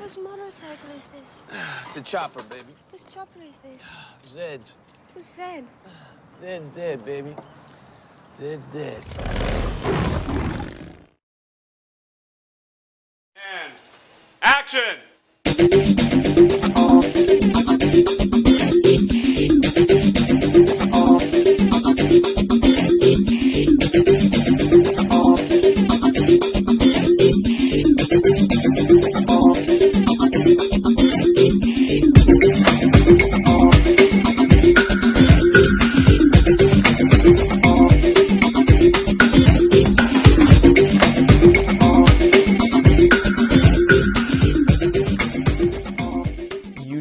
Whose motorcycle is this? It's a chopper, baby. Whose chopper is this? Zed's. Who's Zed? Zed's dead, baby. Zed's dead. And action!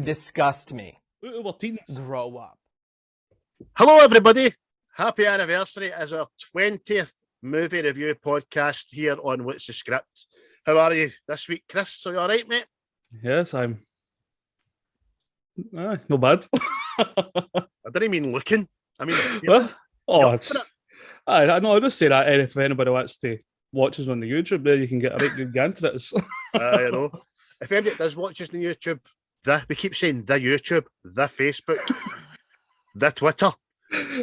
Disgust me. We're teens. Grow up. Hello, everybody. Happy anniversary as our 20th movie review podcast here on What's the Script. How are you this week, Chris? Are you all right, mate? Yes, I'm. No bad. I didn't mean looking. I mean, I know. I'll just say that if anybody wants to watch us on the YouTube, there you can get a right good gander at us. I know. If anybody does watch us on YouTube, we keep saying the YouTube, the Facebook, the Twitter.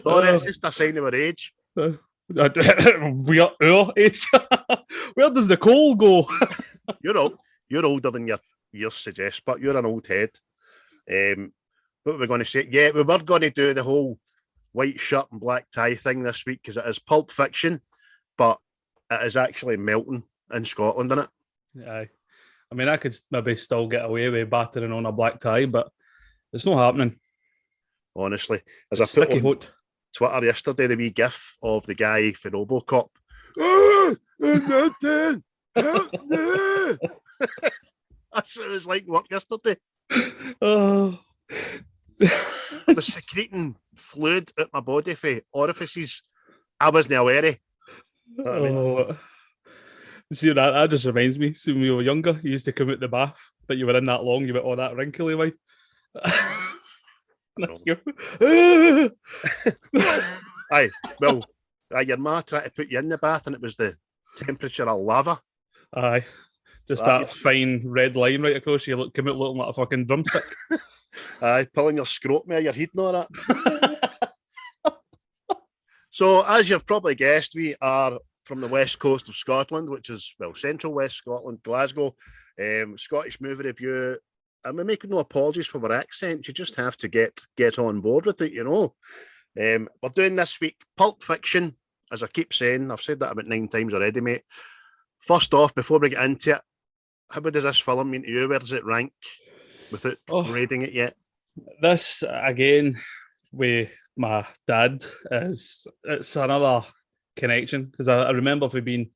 Sorry, it's just a sign of our age. We are our age. Where does the coal go? You're older than your years suggest, but you're an old head. What we're going to say? Yeah, we were going to do the whole white shirt and black tie thing this week because it is Pulp Fiction, but it is actually melting in Scotland, isn't it? Aye. I mean, I could maybe still get away with battering on a black tie, but it's not happening. Honestly, as I put on hot. Twitter yesterday, the wee gif of the guy for RoboCop. That's what it was like work yesterday. Oh. I was secreting fluid at my body for orifices I wasn't aware of. You know what I mean? See, that just reminds me. So when we were younger, you used to come out the bath, but you were in that long, you went all that wrinkly way. That's you. Aye, well, your ma tried to put you in the bath and it was the temperature of lava. Aye, just that fine red line right across you, come out looking like a fucking drumstick. Aye, pulling your scrotum out of your head and all that. So, as you've probably guessed, we are from the west coast of Scotland, which is, well, central west Scotland, Glasgow. Scottish movie review. And we're making no apologies for our accent. You just have to get on board with it, you know. We're doing this week Pulp Fiction, as I keep saying. I've said that about 9 times already, mate. First off, before we get into it, how does this film mean to you? Where does it rank without rating it yet? This, again, with my dad, it's another connection, because I remember for being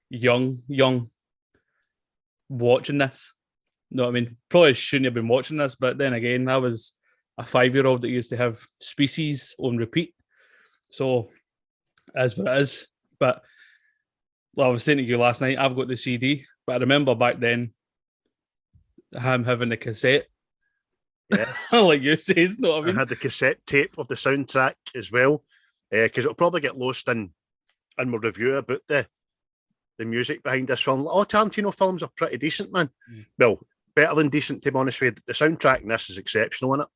young watching this. You know what I mean? Probably shouldn't have been watching this, but then again, I was a 5-year-old that used to have Species on repeat. So, as what it is. But, well, I was saying to you last night, I've got the CD, but I remember back then him having the cassette. Yes. Like you said, you know what I mean? I had the cassette tape of the soundtrack as well, because it'll probably get lost in my review about the music behind this film. All Tarantino films are pretty decent, man. Well, better than decent, to be honest with you. The soundtrack in this is exceptional, isn't it?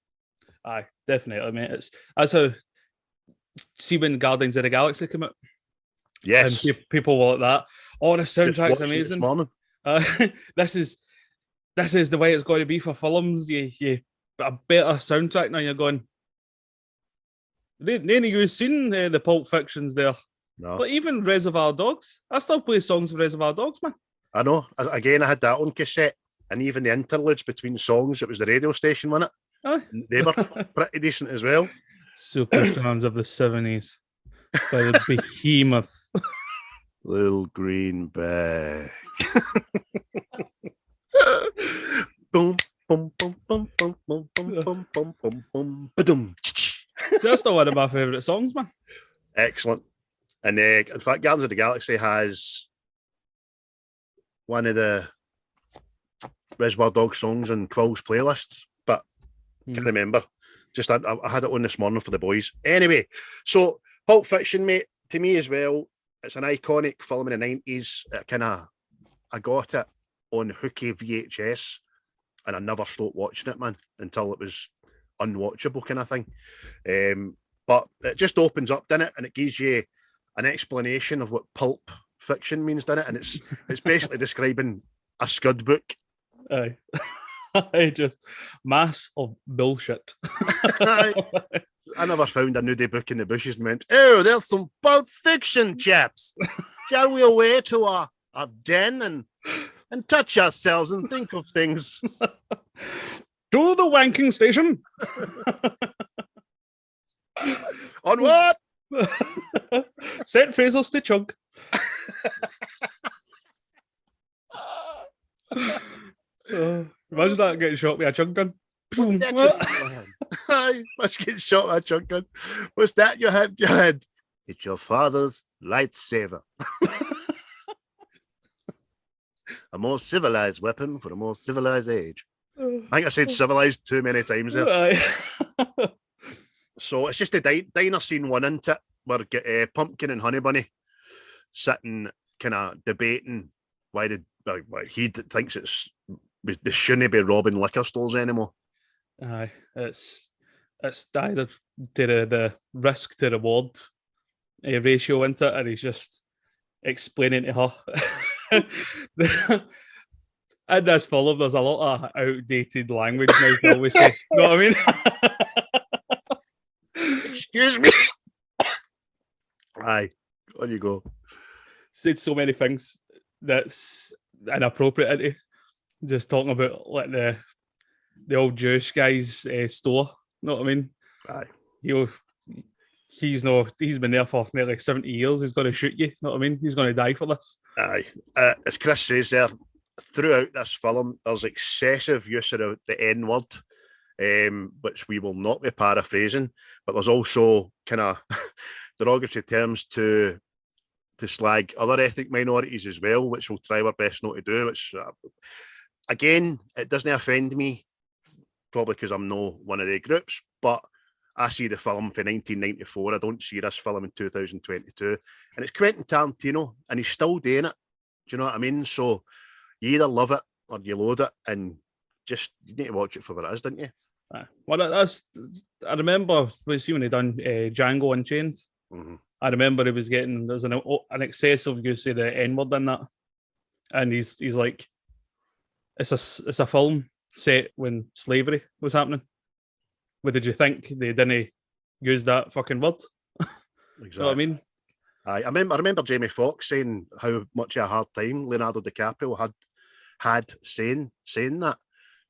Aye, definitely. I mean, that's how. See when Guardians of the Galaxy came out. Yes, and people were like that. Oh, the soundtrack's amazing. This morning. This is the way it's going to be for films. You a better soundtrack now. You're going. None of you seen the Pulp Fictions there. No. But even Reservoir Dogs, I still play songs of Reservoir Dogs, man. I know. Again, I had that on cassette, and even the interludes between songs, it was the radio station, wasn't it? Aye. They were pretty decent as well. Super songs of the 70s by the Behemoth. Little green bag. Boom, boom, boom, boom, boom, boom, boom, boom, boom, boom, boom, boom. That's still one of my favourite songs, man. Excellent. And in fact, Guardians of the Galaxy has one of the Reservoir Dogs songs on Quill's playlists, but can't remember. Just I had it on this morning for the boys. Anyway, so Pulp Fiction, mate, to me as well, it's an iconic film in the 90s. I got it on hooky VHS and I never stopped watching it, man, until it was unwatchable kind of thing. But it just opens up, doesn't it? And it gives you an explanation of what pulp fiction means, doesn't it? And it's basically describing a scud book. Aye. I just mass of bullshit. I never found a nudie book in the bushes and went, oh, there's some Pulp Fiction, chaps. Shall we away to our den and touch ourselves and think of things? To the wanking station. On what? Set phasers to chug. Imagine that getting shot with a chug gun. What's that your hand? Aye, must get shot with a chug gun. What's that you have in your head? It's your father's lightsaber. A more civilized weapon for a more civilized age. I think I said civilized too many times there. So it's just a diner scene one, isn't it? Where Pumpkin and Honey Bunny sitting kind of debating why he thinks they shouldn't be robbing liquor stores anymore. Aye, it's either the risk to reward ratio into it, and he's just explaining to her. In this film, there's a lot of outdated language now. To always say, you know what I mean? Excuse me. Aye, on you go. Said so many things that's inappropriate. Into just talking about like the old Jewish guy's store. You know what I mean? Aye. He's been there for nearly 70 years. He's going to shoot you. You know what I mean? He's going to die for this. Aye. As Chris says there, throughout this film, there's excessive use of the N word, which we will not be paraphrasing, but there's also kind of derogatory terms to slag other ethnic minorities as well, which we'll try our best not to do, which, again, it doesn't offend me, probably because I'm no one of the groups, but I see the film from 1994. I don't see this film in 2022. And it's Quentin Tarantino, and he's still doing it. Do you know what I mean? So you either love it or you loathe it, and just you need to watch it for what it is, don't you? Well, I remember when he done Django Unchained. Mm-hmm. I remember he was getting there's an excessive use of the N word in that, and he's like, it's a film set when slavery was happening. What did you think they didn't use that fucking word? Exactly. You know what I mean? I remember Jamie Foxx saying how much of a hard time Leonardo DiCaprio had saying that.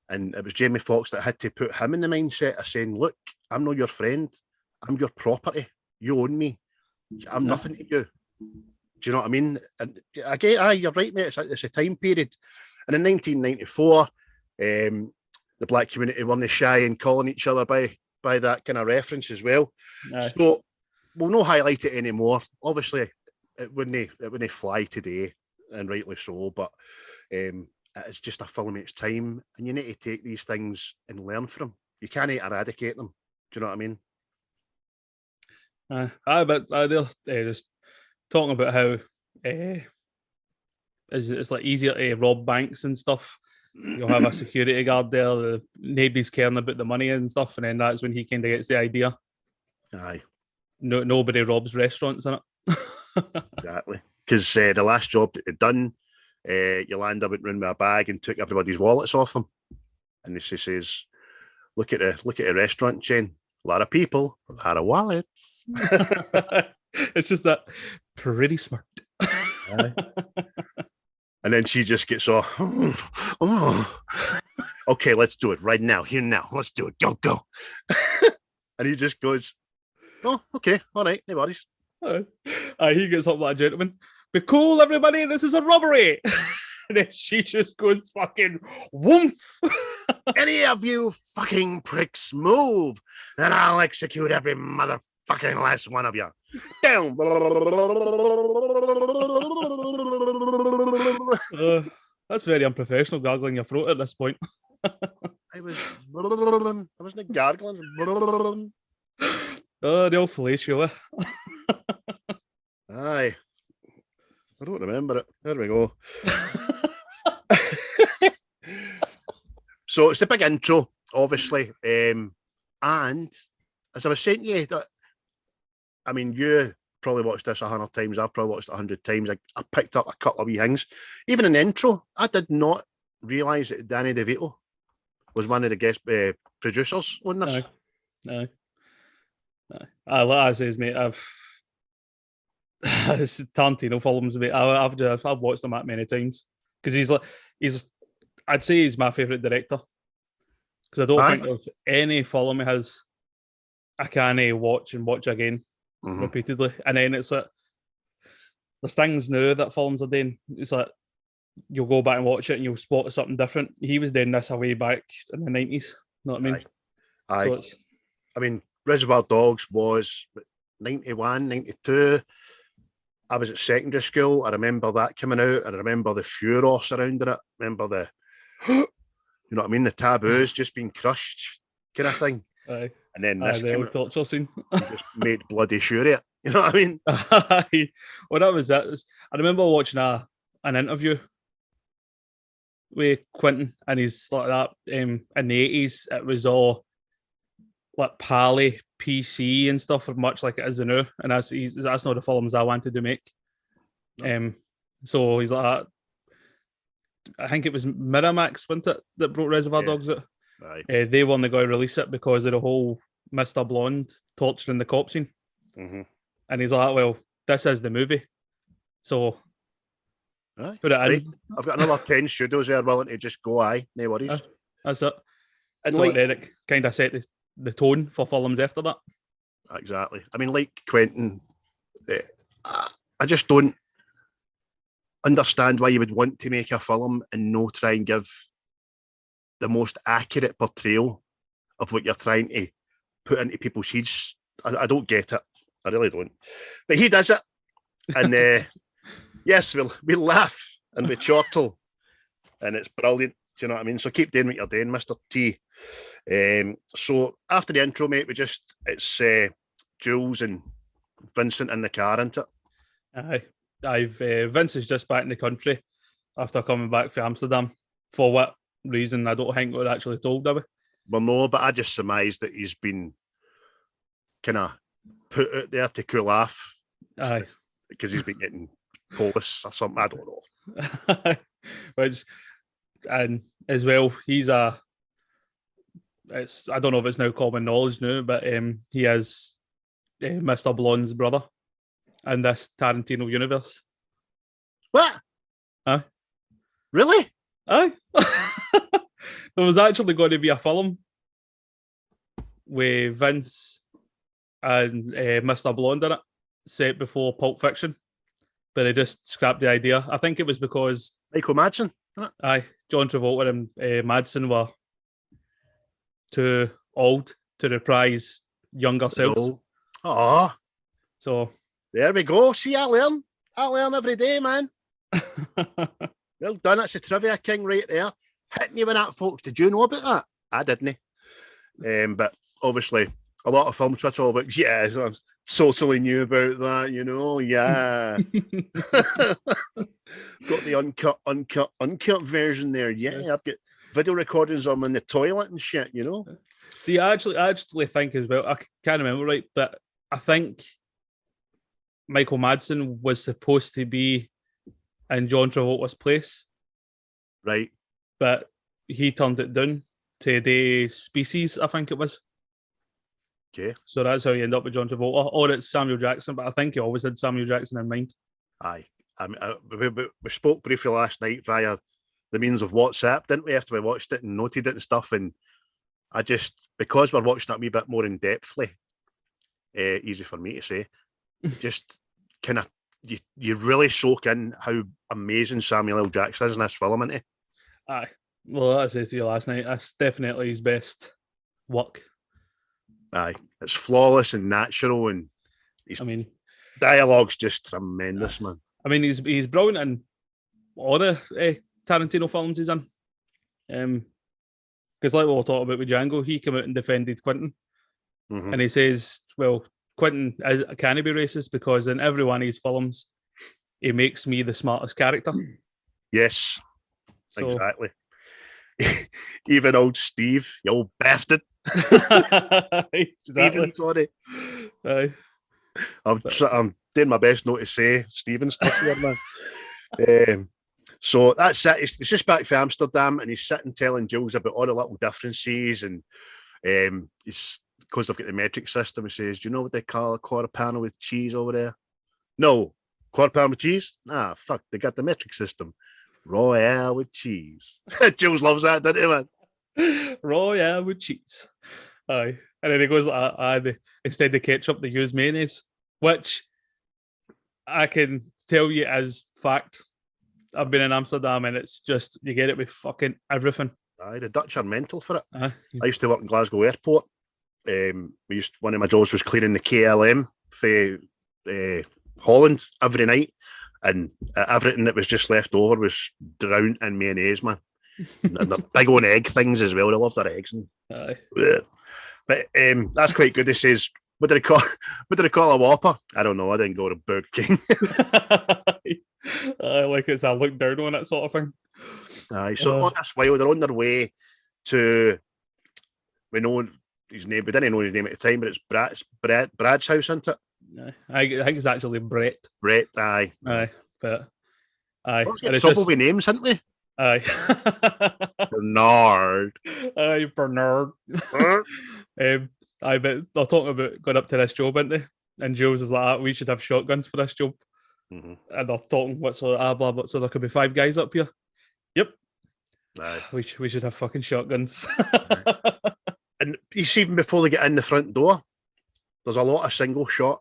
And it was Jamie Foxx that had to put him in the mindset of saying, look, I'm not your friend. I'm your property. You own me. I'm nothing to you. Do you know what I mean? And again, you're right, mate. It's a time period. And in 1994, the black community weren't shy in calling each other by that kind of reference as well. Aye. So we'll not highlight it anymore. Obviously, it wouldn't fly today, and rightly so, but it's just a film of its time, and you need to take these things and learn from them. You can't eradicate them. Do you know what I mean? But they're just talking about how it's like easier to rob banks and stuff. You'll have a security guard there. Nobody's caring about the money and stuff, and then that's when he kind of gets the idea. Aye. Nobody robs restaurants in it. Exactly. Because the last job that they'd done, Yolanda went round with a bag and took everybody's wallets off them. And she says, look at the restaurant chain. A lot of people had a wallets. It's just that pretty smart. And then she just gets off. Oh. Okay, let's do it right now. Here now. Let's do it. Go. And he just goes, oh, okay. All right. No worries. He gets up like a gentleman. Be cool, everybody. This is a robbery. And then she just goes fucking woomph. Any of you fucking pricks move, and I'll execute every motherfucking last one of you. Down. That's very unprofessional, gargling your throat at this point. I wasn't gargling. The old fellatio. Aye. I don't remember it. There we go. So it's the big intro, obviously. And as I was saying to you, that, I mean, you probably watched this 100 times. I've probably watched it 100 times. I picked up a couple of wee things. Even in the intro, I did not realise that Danny DeVito was one of the guest producers on this. No. Like I says, mate, it's Tarantino films, mate. I've watched them that many times because I'd say he's my favourite director because I don't think there's any film he has I can watch and watch again repeatedly. And then it's like there's things now that films are doing. It's like you'll go back and watch it and you'll spot something different. He was doing this way back in the 90s. You know what I mean? Aye. So I mean, Reservoir Dogs was 91, 92. I was at secondary school. I remember that coming out. I remember the furor surrounding it. I remember the, you know what I mean? The taboos just being crushed kind of thing. Aye. And then this the old torture scene. just made bloody sure of it. You know what I mean? Well, that was it. I remember watching an interview with Quentin, and he's like that in the 80s. It was all like Palme, PC and stuff, much like it is now. And that's not the films I wanted to make. No. So he's like that. I think it was Miramax, wasn't it, that brought Reservoir Dogs out? They weren't going to release it because of the whole Mr. Blonde torturing the cop scene. And he's like, well, this is the movie. So put it in. I've got another 10 studios there willing to just go, no worries. That's it. And so like Eric kind of set the tone for films after that. Exactly. I mean, like Quentin, I just don't understand why you would want to make a film and no try and give the most accurate portrayal of what you're trying to put into people's heads. I don't get it. I really don't. But he does it. And yes, we laugh and we chortle. And it's brilliant. Do you know what I mean? So keep doing what you're doing, Mr. T. So after the intro, mate, it's Jules and Vincent in the car, isn't it? Aye. Vince is just back in the country after coming back from Amsterdam. For what reason, I don't think we're actually told, do we? Well, no, but I just surmised that he's been kind of put out there to cool off. Aye. Because he's been getting police or something. I don't know. And as well, he's I don't know if it's now common knowledge now, but he is Mr. Blonde's brother in this Tarantino universe. What? Aye. Really? Aye. There was actually going to be a film with Vince and Mr. Blonde in it, set before Pulp Fiction, but they just scrapped the idea. I think it was because Michael Madsen. Aye, John Travolta and Madsen were too old to reprise younger selves. Oh, so there we go. See, I learn every day, man. Well done. That's the Trivia King right there. Hitting you with that, folks. Did you know about that? I didn't. But obviously, a lot of films are all about, yeah, I socially knew about that, you know, yeah. Got the uncut version there. Yeah, I've got video recordings of them in the toilet and shit, you know. See, I actually think as well, I can't remember right, but I think Michael Madsen was supposed to be in John Travolta's place. Right. But he turned it down to the Species, I think it was. Okay. So that's how you end up with John Travolta. Or it's Samuel Jackson, but I think he always had Samuel Jackson in mind. Aye. We spoke briefly last night via the means of WhatsApp, didn't we, after we watched it and noted it and stuff, and I just, because we're watching it a wee bit more in depthly, easy for me to say, just kind of, you really soak in how amazing Samuel L. Jackson is in this film, isn't he? Aye. Well, as I said to you last night, that's definitely his best work. Aye. It's flawless and natural, and dialogue's just tremendous, man. I mean, he's brilliant in all the Tarantino films he's in. Because like we were talking about with Django, he came out and defended Quentin. And he says, well, Quentin can be racist because in every one of his films, he makes me the smartest character. Yes, exactly. even old Steve, you old bastard. Exactly. Stephen, sorry. Aye. I'm doing my best not to say Stephen stuff here, man. So that's it. It's just back from Amsterdam, and he's sitting telling Jules about all the little differences, and he's because they've got the metric system. He says, "Do you know what they call a quarter pounder with cheese over there?" No, quarter pounder with cheese. Nah, fuck, they got the metric system. Royale with cheese. Jules loves that, doesn't he, man? Royale with cheese. Aye. And then he goes like, instead of ketchup, they use mayonnaise, which I can tell you as fact. I've been in Amsterdam and it's just, you get it with fucking everything. Aye, the Dutch are mental for it. Aye. I used to work in Glasgow Airport. One of my jobs was cleaning the KLM for Holland every night, and everything that was just left over was drowned in mayonnaise, man. And the big old egg things as well. I love their eggs. Aye. But that's quite good. He says, what did I call a Whopper? I don't know. I didn't go to Burger King. I like it's a look down on it sort of thing. Aye, so on this while they're on their way to, we know his name, we didn't know his name at the time, but it's Brad's house, isn't it? Yeah, I think it's actually Brett. Brett, aye. Aye, but aye. Let's get trouble with names, haven't we? Aye. Bernard. Aye, Bernard. Aye, but they're talking about going up to this job, aren't they? And Jules is like, we should have shotguns for this job. Mm-hmm. And they're talking what sort of blah, blah, so there could be 5 guys up here. Yep. Aye. We should have fucking shotguns. And you see, even before they get in the front door, there's a lot of single shot,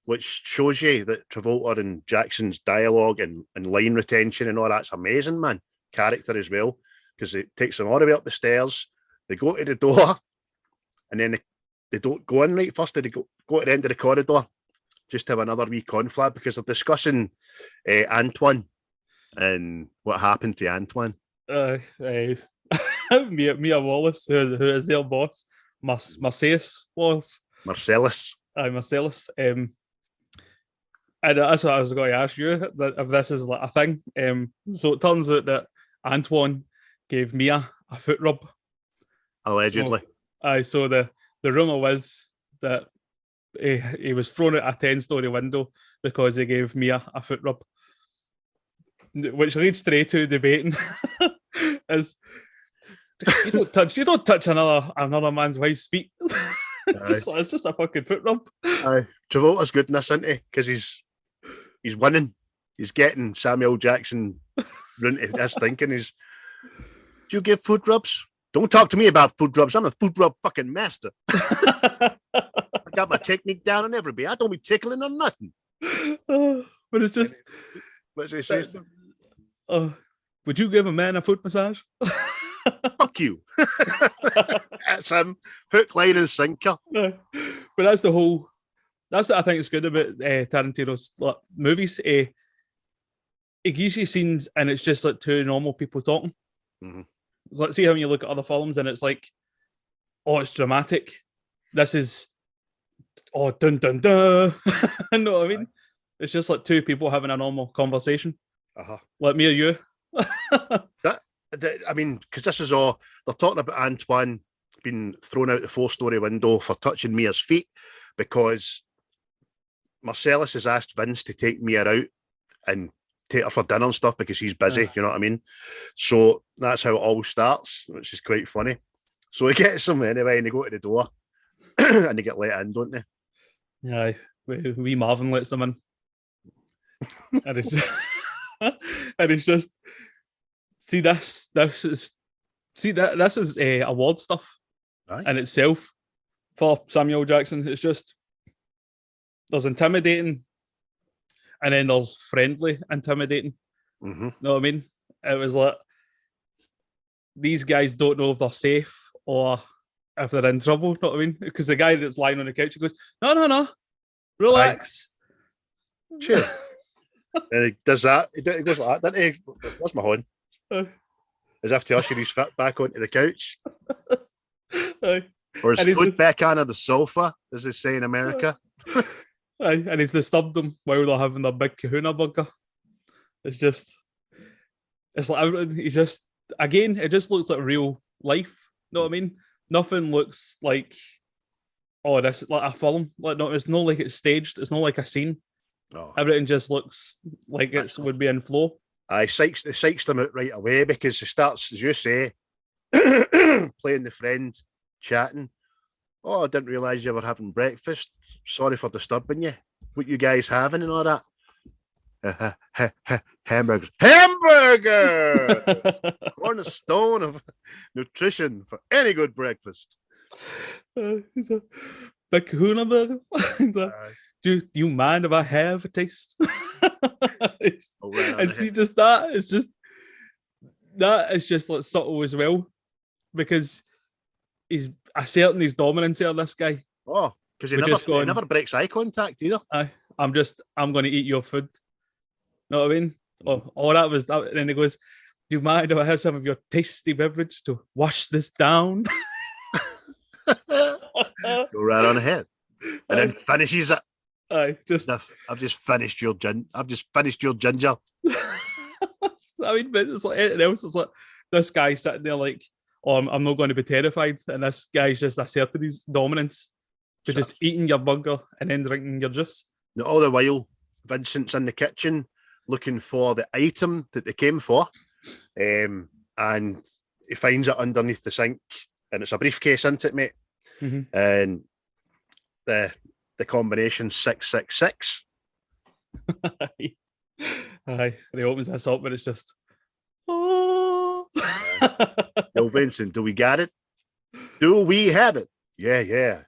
which shows you that Travolta and Jackson's dialogue and line retention and all that's amazing, man. Character as well, because it takes them all the way up the stairs. They go to the door, and then they don't go in right first. They go to the end of the corridor, just to have another wee conflab, because they're discussing Antoine and what happened to Antoine. Mia Wallace, who is their boss, Marcellus Wallace. Marcellus. Aye, Marcellus. And that's what I was going to ask you, that if this is like a thing. So it turns out that Antoine gave Mia a foot rub. Allegedly. So the rumour was that he was thrown out a 10-story window because he gave Mia a foot rub. Which leads straight to debating is you don't touch another man's wife's feet. It's just a fucking foot rub. Aye. Travolta's good in this, isn't he? Because he's winning. He's getting Samuel Jackson into this thinking. Do you give foot rubs? Don't talk to me about foot rubs. I'm a foot rub fucking master. I got my technique down and everything. I don't be tickling or nothing. But it's just, what's he say? would you give a man a foot massage? Fuck you. That's him. Hook, line, and sinker. But that's what I think is good about Tarantino's movies. He gives you scenes and it's just like two normal people talking. Mm-hmm. It's like, see how when you look at other films and it's like, oh, it's dramatic. This is, oh, dun dun dun. You know what I mean? Right. It's just like two people having a normal conversation. Like me or you. I mean, because this is all, they're talking about Antoine being thrown out the 4-story window for touching Mia's feet because Marcellus has asked Vince to take Mia out and take her for dinner and stuff because he's busy, you know what I mean? So that's how it all starts, which is quite funny. So he gets them anyway and they go to the door and they get let in, don't they? Yeah, wee Marvin lets them in. And it's just, see, this is award stuff in itself for Samuel Jackson. It's just, there's intimidating and then there's friendly intimidating. Mm-hmm. Know what I mean? It was like, these guys don't know if they're safe or if they're in trouble, know what I mean? Because the guy that's lying on the couch, he goes, no, relax. Sure. And he does that. He goes like that, doesn't he? What's my horn? As if to usher his foot back onto the couch. Or his foot back onto the sofa, as they say in America. And he's disturbed them while they're having their big kahuna burger. It's like everything, he's just again, it just looks like real life. You know what I mean? Nothing looks like, oh, this is like a film. Like, no, it's not like it's staged. It's not like a scene. Oh. Everything just looks like it would be in flow. It psychs them out right away because it starts, as you say, playing the friend, chatting. Oh, I didn't realise you were having breakfast. Sorry for disturbing you. What you guys having and all that? Hamburgers. Hamburgers! Cornerstone of nutrition for any good breakfast. He's a big kahuna burger. Do you mind if I have a taste? And see, just that, it's just like subtle as well, because he's asserting his dominance here, this guy. Oh, because he never breaks eye contact either. I'm going to eat your food. Know what I mean? Oh, that was that. And then he goes, do you mind if I have some of your tasty beverage to wash this down? Go right on ahead. And then finishes it. I've just finished your ginger. I mean, but it's like anything else. It's like this guy sitting there like, oh, I'm not going to be terrified. And this guy's just asserted his dominance to just eating your burger and then drinking your juice. Now, all the while, Vincent's in the kitchen looking for the item that they came for. And he finds it underneath the sink. And it's a briefcase, isn't it, mate? Mm-hmm. And the combination 666. Aye, and he opens this up and it's just, oh. Yo, Vincent, do we got it? Do we have it? Yeah.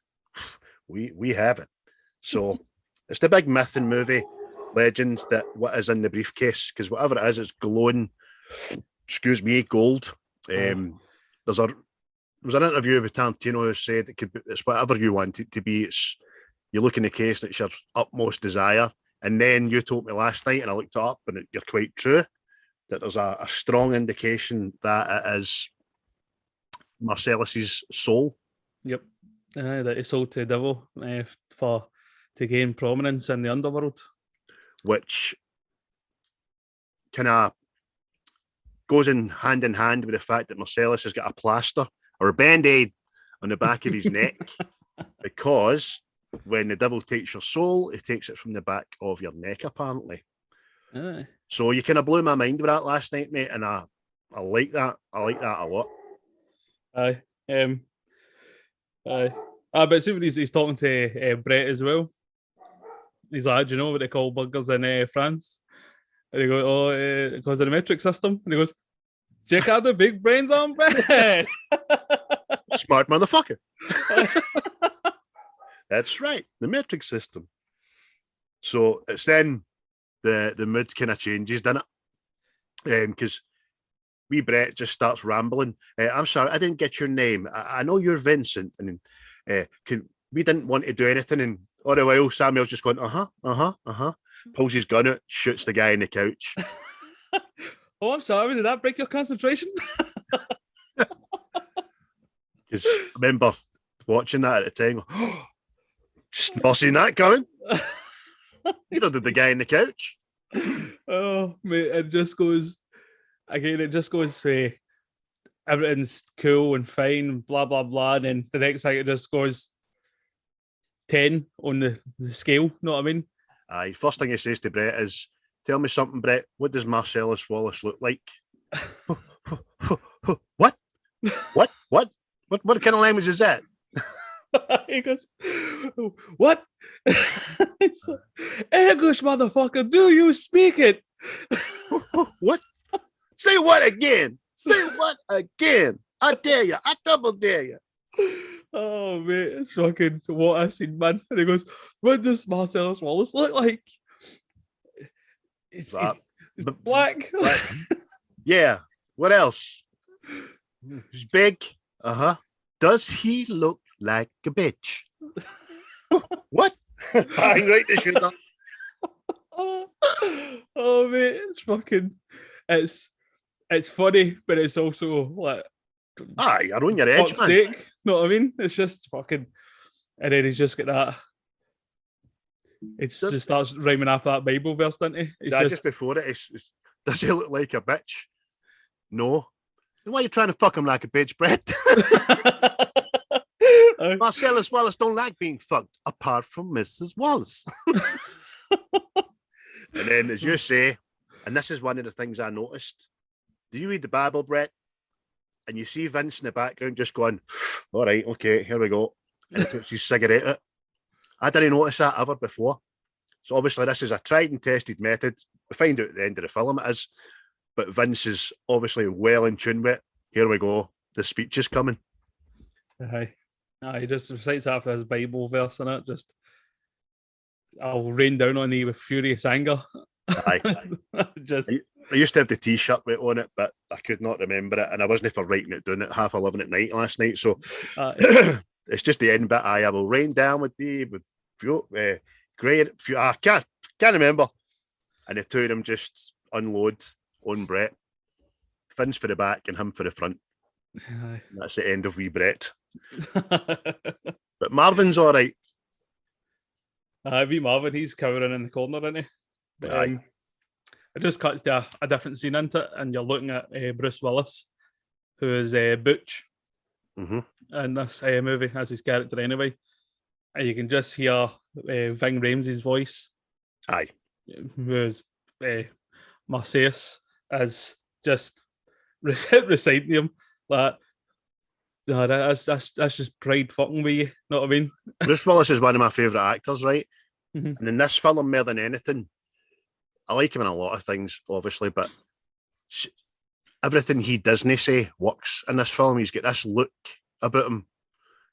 We have it. So it's the big myth and movie legends that what is in the briefcase, because whatever it is, it's glowing, gold. There was an interview with Tarantino who said it's whatever you want it to be. You look in the case and it's your utmost desire. And then you told me last night, and I looked it up, and you're quite true, that there's a strong indication that it is Marcellus's soul. Yep. That he sold to the devil to gain prominence in the underworld. Which kind of goes in hand with the fact that Marcellus has got a plaster or a band-aid on the back of his neck, because when the devil takes your soul, he takes it from the back of your neck, apparently. Aye. So you kind of blew my mind with that last night, mate, and I like that. I like that a lot. Aye. Aye. But see when he's talking to Brett as well. He's like, do you know what they call burgers in France? And he goes, because of the metric system. And he goes, check out the big brains on Brett. Smart motherfucker. That's right, the metric system. So it's then the mood kind of changes, doesn't it? Because wee Brett just starts rambling. I'm sorry, I didn't get your name. I know you're Vincent, and we didn't want to do anything. And all the while, Samuel's just going, pulls his gun out, shoots the guy in the couch. Oh, I'm sorry, did that break your concentration? Because I remember watching that at the time. Not seen that coming. You know, did the guy in the couch? Oh, mate, it just goes everything's cool and fine, blah, blah, blah. And then the next thing it just goes 10 on the scale, you know what I mean? Aye, first thing he says to Brett is, tell me something, Brett, what does Marcellus Wallace look like? What? What kind of language is that? He goes, what? It's like, English, motherfucker, do you speak it? What? Say what again? Say what again? I dare you. I double dare you. Oh, mate, it's fucking what I've seen, man. And he goes, what does Marcellus Wallace look like? He's black. Yeah. What else? He's big. Does he look like a bitch? What? I right to shoot that. Oh, mate, it's fucking. It's funny, but it's also like. Aye, you're on your edge, man. Sake, you know what I mean? It's just fucking. And then he's just got that. It just starts rhyming off that Bible verse, doesn't he? Just before it, does he look like a bitch? No. Why are you trying to fuck him like a bitch, Brett? Marcellus Wallace don't like being fucked, apart from Mrs. Wallace. And then, as you say, and this is one of the things I noticed, do you read the Bible, Brett? And you see Vince in the background just going, all right, okay, here we go. And he puts his cigarette out. I didn't notice that ever before. So obviously this is a tried and tested method. We find out at the end of the film it is. But Vince is obviously well in tune with it. Here we go. The speech is coming. Aye. He just recites after his Bible verse and it. Just, I'll rain down on thee with furious anger. Aye. Just... I used to have the T-shirt with on it, but I could not remember it. And I wasn't for writing it down at 11:30 at night last night. So it's just the end bit. I will rain down with thee with great. I can't remember. And the two of them just unload on Brett. Finn's for the back and him for the front. That's the end of wee Brett. But Marvin's all right. Wee Marvin, he's cowering in the corner, isn't he? But, it just cuts to a different scene into it, and you're looking at Bruce Willis, who is Butch in this movie as his character anyway. And you can just hear Ving Rhames' voice. Aye. Who is Marseilles, as just reciting him that. No, that's just pride fucking with you. Know what I mean? Bruce Willis is one of my favourite actors, right? Mm-hmm. And in this film, more than anything, I like him in a lot of things, obviously, but everything he doesn't say works in this film. He's got this look about him.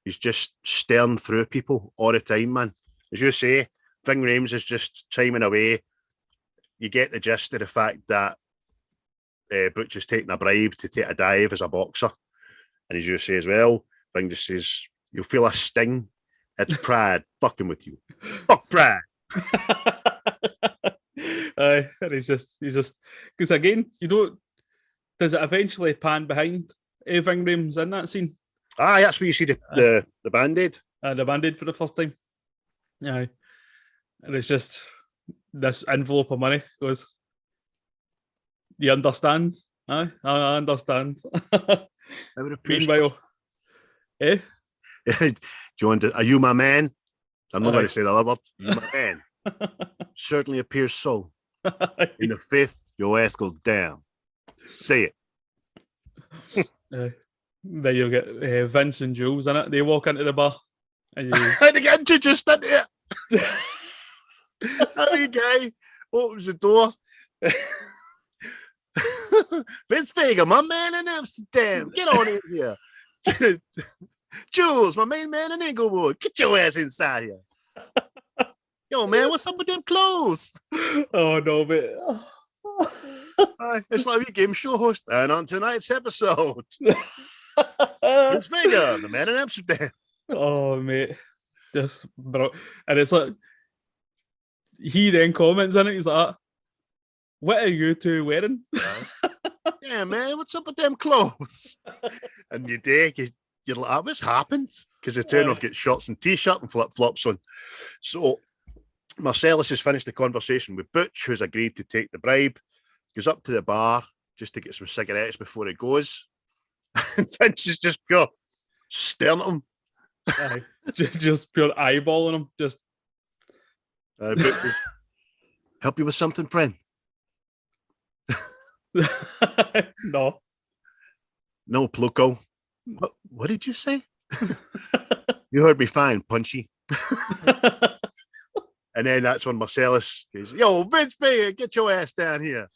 He's just staring through people all the time, man. As you say, Ving Rhames is just chiming away. You get the gist of the fact that Butch is taking a bribe to take a dive as a boxer. And as you say as well, Ving just says, you'll feel a sting. It's pride fucking with you. Fuck pride. And he's just because again, does it eventually pan behind Ving Rhames in that scene? Aye, that's where you see the band-aid. The band-aid for the first time. Yeah. And it's just this envelope of money goes, you understand? Aye, I understand. Meanwhile, Do you want to, are you my man? I'm not going to say the other word. You my man. Certainly appears so. In the fifth, your ass goes down. Say it. Then you'll get Vince and Jules in it. They walk into the bar. And they get introduced into it. That guy opens the door. Vince Vega, my man in Amsterdam. Get on in here. Jules, my main man in Inglewood. Get your ass inside here. Yo, man, what's up with them clothes? Oh, no, mate. It's like a game show host. And on tonight's episode, Vince Vega, the man in Amsterdam. Oh, mate. Just, bro. And it's like, he then comments on it. He's like, what are you two wearing? Yeah, man, what's up with them clothes? And you dig, you're like, what's happened? Because the two of them get shorts and t-shirt and flip-flops on. So Marcellus has finished the conversation with Butch, who's agreed to take the bribe, goes up to the bar just to get some cigarettes before he goes. And Vince is just pure staring at him. Just pure eyeballing him. Just Butch is, help you with something, friend? No, Pluco. What did you say? You heard me fine, Punchy. And then that's when Marcellus goes, yo, Vince Vega, get your ass down here. And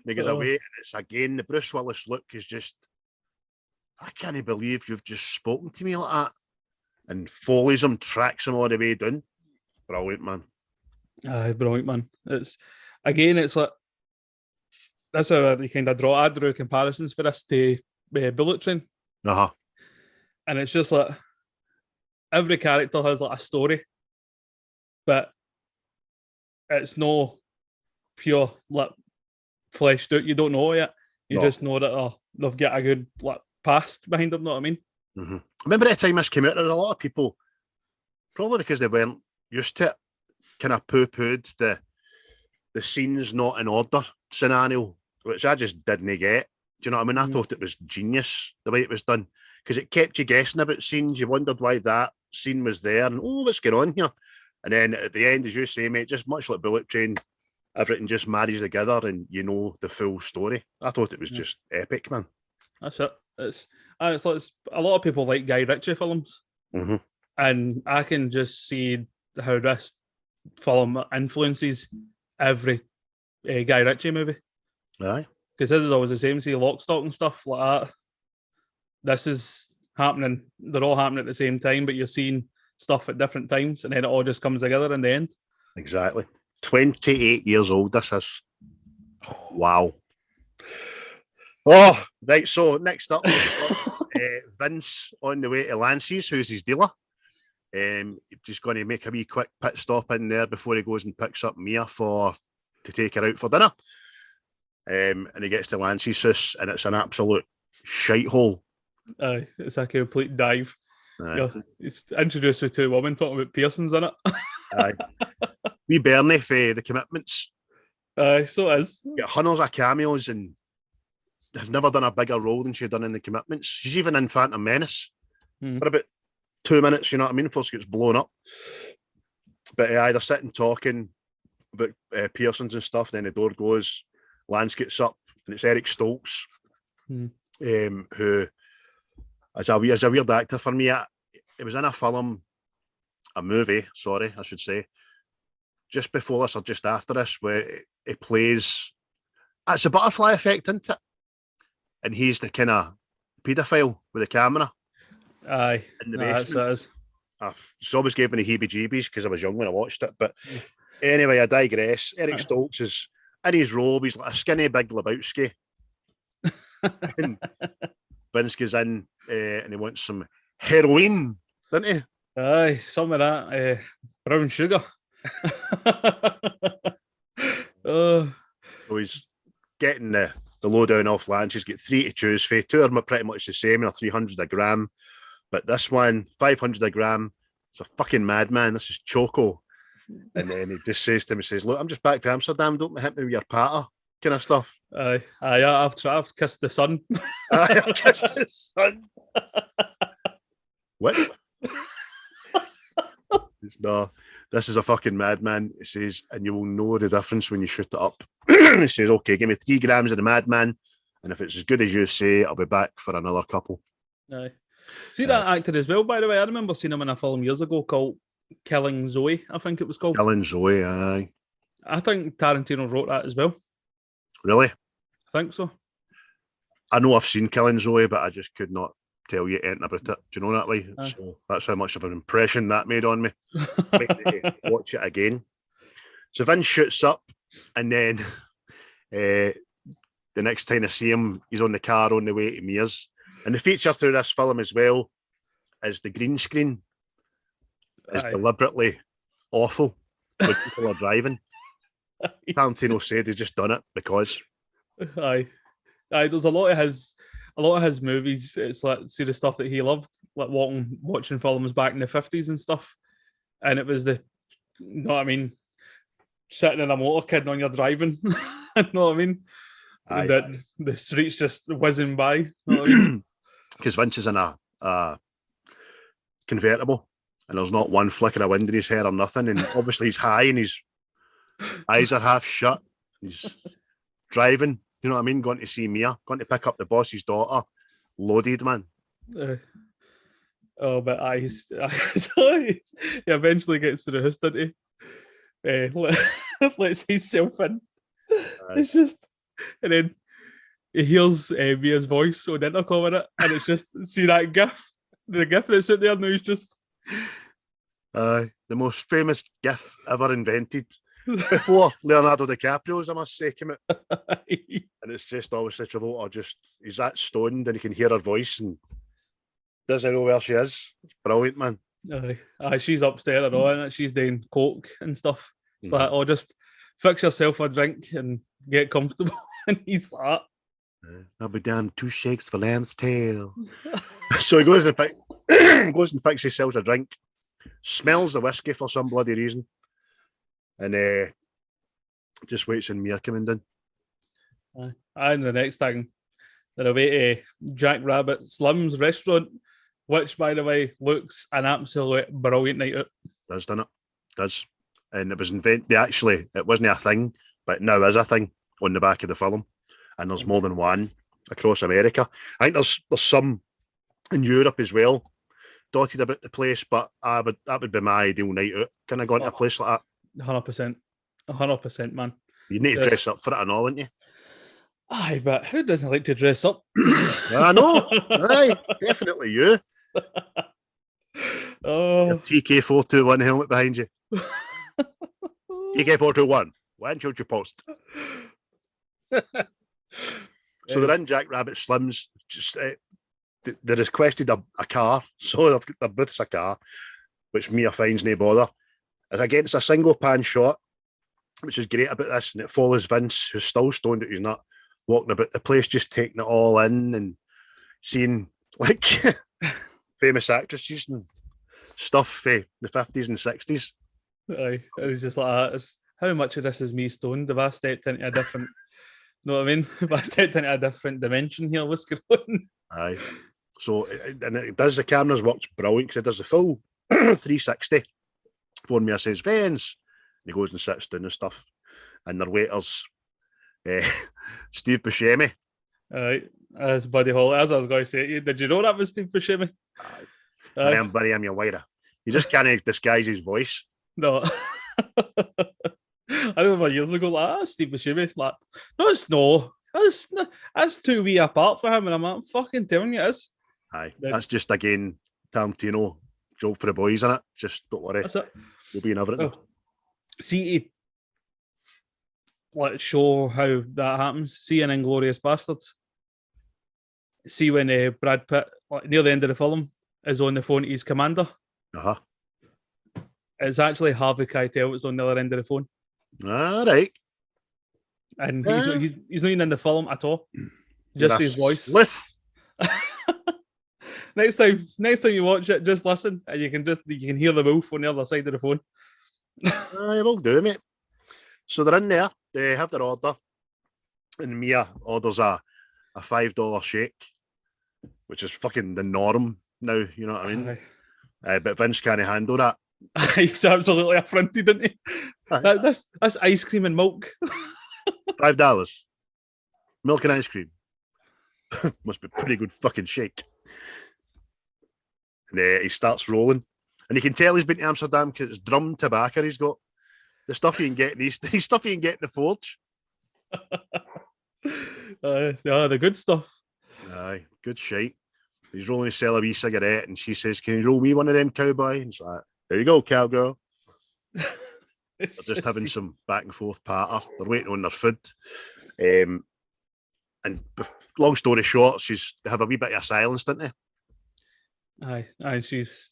he goes away, and it's again, the Bruce Willis look is just, I can't believe you've just spoken to me like that. And follows him, tracks him all the way down. Brilliant, man. Brilliant, man. It's like, that's how you kind of I drew comparisons for this to Bullet Train. And it's just like every character has like a story, but it's no pure like fleshed out. You don't know yet. You just know that they've got a good like past behind them. Know what I mean? Mm-hmm. Remember that time this came out, there were a lot of people, probably because they weren't used to it, kind of poo-pooed the scenes not in order scenario, which I just didn't get. Do you know what I mean? I thought it was genius the way it was done because it kept you guessing about scenes. You wondered why that scene was there and, oh, what's going on here? And then at the end, as you say, mate, just much like Bullet Train, everything just marries together and you know the full story. I thought it was just epic, man. That's it. It's like a lot of people like Guy Ritchie films, and I can just see how this film influences every Guy Ritchie movie. Aye. Because this is always the same. See, Lock, Stock and stuff like that. This is happening. They're all happening at the same time, but you're seeing stuff at different times, and then it all just comes together in the end. Exactly. 28 years old, this is. Wow. Oh, right. So next up, Vince on the way to Lance's, who's his dealer. Just going to make a wee quick pit stop in there before he goes and picks up Mia to take her out for dinner. And he gets to Lance's house, and it's an absolute shithole. Aye, it's a complete dive. Aye. It's introduced with two women talking about piercings in it. Aye. Wee Bernie for the Commitments. Aye, so it is. Got hundreds of cameos, and has never done a bigger role than she's done in the Commitments. She's even in Phantom Menace for about 2 minutes, you know what I mean, before she gets blown up. But they're sitting talking about piercings and stuff, then the door goes, Lance gets up, and it's Eric Stoltz, who is a weird actor for me. It was in a movie, I should say, just before this or just after this, where it plays, it's a Butterfly Effect, isn't it? And he's the kind of paedophile with the camera. Aye, in the basement. That is. It's always gave me the heebie-jeebies because I was young when I watched it. But anyway, I digress. Eric Stoltz is in his robe. He's like a skinny, big Lebowski. And Vince goes in and he wants some heroin, doesn't he? Aye, some of that brown sugar. So he's getting the lowdown off Lance. He's got 3 to choose for. 2 of them are pretty much the same, or 300 a gram. But this one, 500 a gram, it's a fucking madman. This is Choco. And then he just says to him, he says, look, I'm just back to Amsterdam. Don't hit me with your patter kind of stuff. Aye, I've kissed the sun. Aye, I've kissed the sun. What? No, this is a fucking madman. He says, and you will know the difference when you shoot it up. He says, okay, give me 3 grams of the madman, and if it's as good as you say, I'll be back for another couple. Aye. See that actor as well, by the way. I remember seeing him in a film years ago called Killing Zoe, I think it was called. Killing Zoe, aye. I think Tarantino wrote that as well. Really? I think so. I know I've seen Killing Zoe, but I just could not tell you anything about it. Do you know that way? So that's how much of an impression that made on me. Watch it again. So Vince shoots up, and then the next time I see him, he's on the car on the way to Mia's. And the feature through this film as well is the green screen is deliberately awful when people are driving. Tarantino said he's just done it because. Aye. There's a lot of his movies. It's like, see the stuff that he loved, like watching films back in the 50s and stuff. And it was you know what I mean, sitting in a motorcade on your driving. You know what I mean? And the streets just whizzing by. You know what I mean? Because Vince is in a convertible, and there's not one flick of a wind in his hair or nothing. And obviously he's high, and his eyes are half shut. He's driving. You know what I mean? Going to see Mia, going to pick up the boss's daughter. Loaded, man. But he eventually gets to the house, doesn't he? Lets himself in. It's just, and then he hears Mia's voice on the intercom in it, and it's just, see that gif? The gif that's out there now is just... the most famous gif ever invented. Before Leonardo DiCaprio's, I must say, came out. And it's just obviously Travolta, he's that stoned and he can hear her voice and doesn't know where she is. It's brilliant, man. Aye, she's upstairs and all, and she's doing coke and stuff. It's like, just fix yourself a drink and get comfortable. And he's like, I'll be down 2 shakes for lamb's tail. So he goes and fixes himself a drink, smells the whiskey for some bloody reason, and just waits on Mia coming in. And the next thing, They're away to Jack Rabbit Slim's restaurant, which, by the way, looks an absolute brilliant night out. Does, doesn't it? Does. And it was invented. Actually, it wasn't a thing, but now is a thing on the back of the film. And there's more than one across America. I think there's some in Europe as well, dotted about the place. But that would be my ideal night out. Can I go into a place like that? 100%, man. You need to dress up for it and all, wouldn't you? Aye, but who doesn't like to dress up? I know. Aye, definitely you. Oh, Your TK421 helmet behind you. TK421. When should you post? So they're in Jack Rabbit Slim's. Just they requested a car, so they've got their booth's a car, which Mia finds no bother. It's against a single pan shot, which is great about this, and it follows Vince, who's still stoned out his nut, walking about the place, just taking it all in and seeing like famous actresses and stuff for the 50s and 60s. aye. It was just like that. It's, how much of this is me stoned? Have I stepped into a different, know what I mean? Have I stepped into a different dimension here? What's going on? Aye. So, and it does, the cameras works brilliant because it does the full 360. Phone me, I says, Vince. And he goes and sits down and stuff. And their waiters, Steve Buscemi. Aye. As Buddy Holly, as I was going to say to you, did you know that was Steve Buscemi? I am Buddy, I'm your waiter. You just can't disguise his voice. No. I remember years ago, like, Steve Buscemi, like, no, it's no. That's too wee apart for him. And I'm like, I'm fucking telling you it is. Aye. Then, That's just, again, Tarantino, job for the boys, innit? Just don't worry. that's it. We'll be in everything. Oh. See, to like, show how that happens. See in Inglourious Bastards. See when Brad Pitt, like, near the end of the film, is on the phone to his commander. Uh-huh. It's actually Harvey Keitel that's on the other end of the phone. All right. And he's not even in the film at all. Just his voice. Slith. Next time you watch it, just listen, and you can hear the wolf on the other side of the phone. Aye, will do, mate. So they're in there, they have their order, and Mia orders a $5 shake, which is fucking the norm now, you know what I mean? But Vince can't handle that. He's absolutely affronted, isn't he? That's ice cream and milk. $5. Milk and ice cream. Must be a pretty good fucking shake. And he starts rolling. And you can tell he's been to Amsterdam because it's drum tobacco he's got. The stuff you can get in these stuff you can get in the forge. Yeah, the good stuff. Aye, good shite. He's rolling a wee cigarette and she says, "Can you roll me one of them, cowboy?" And it's like, "There you go, cowgirl." They're just having some back and forth patter. They're waiting on their food. And long story short, they have a wee bit of silence, don't they? Aye, and she's,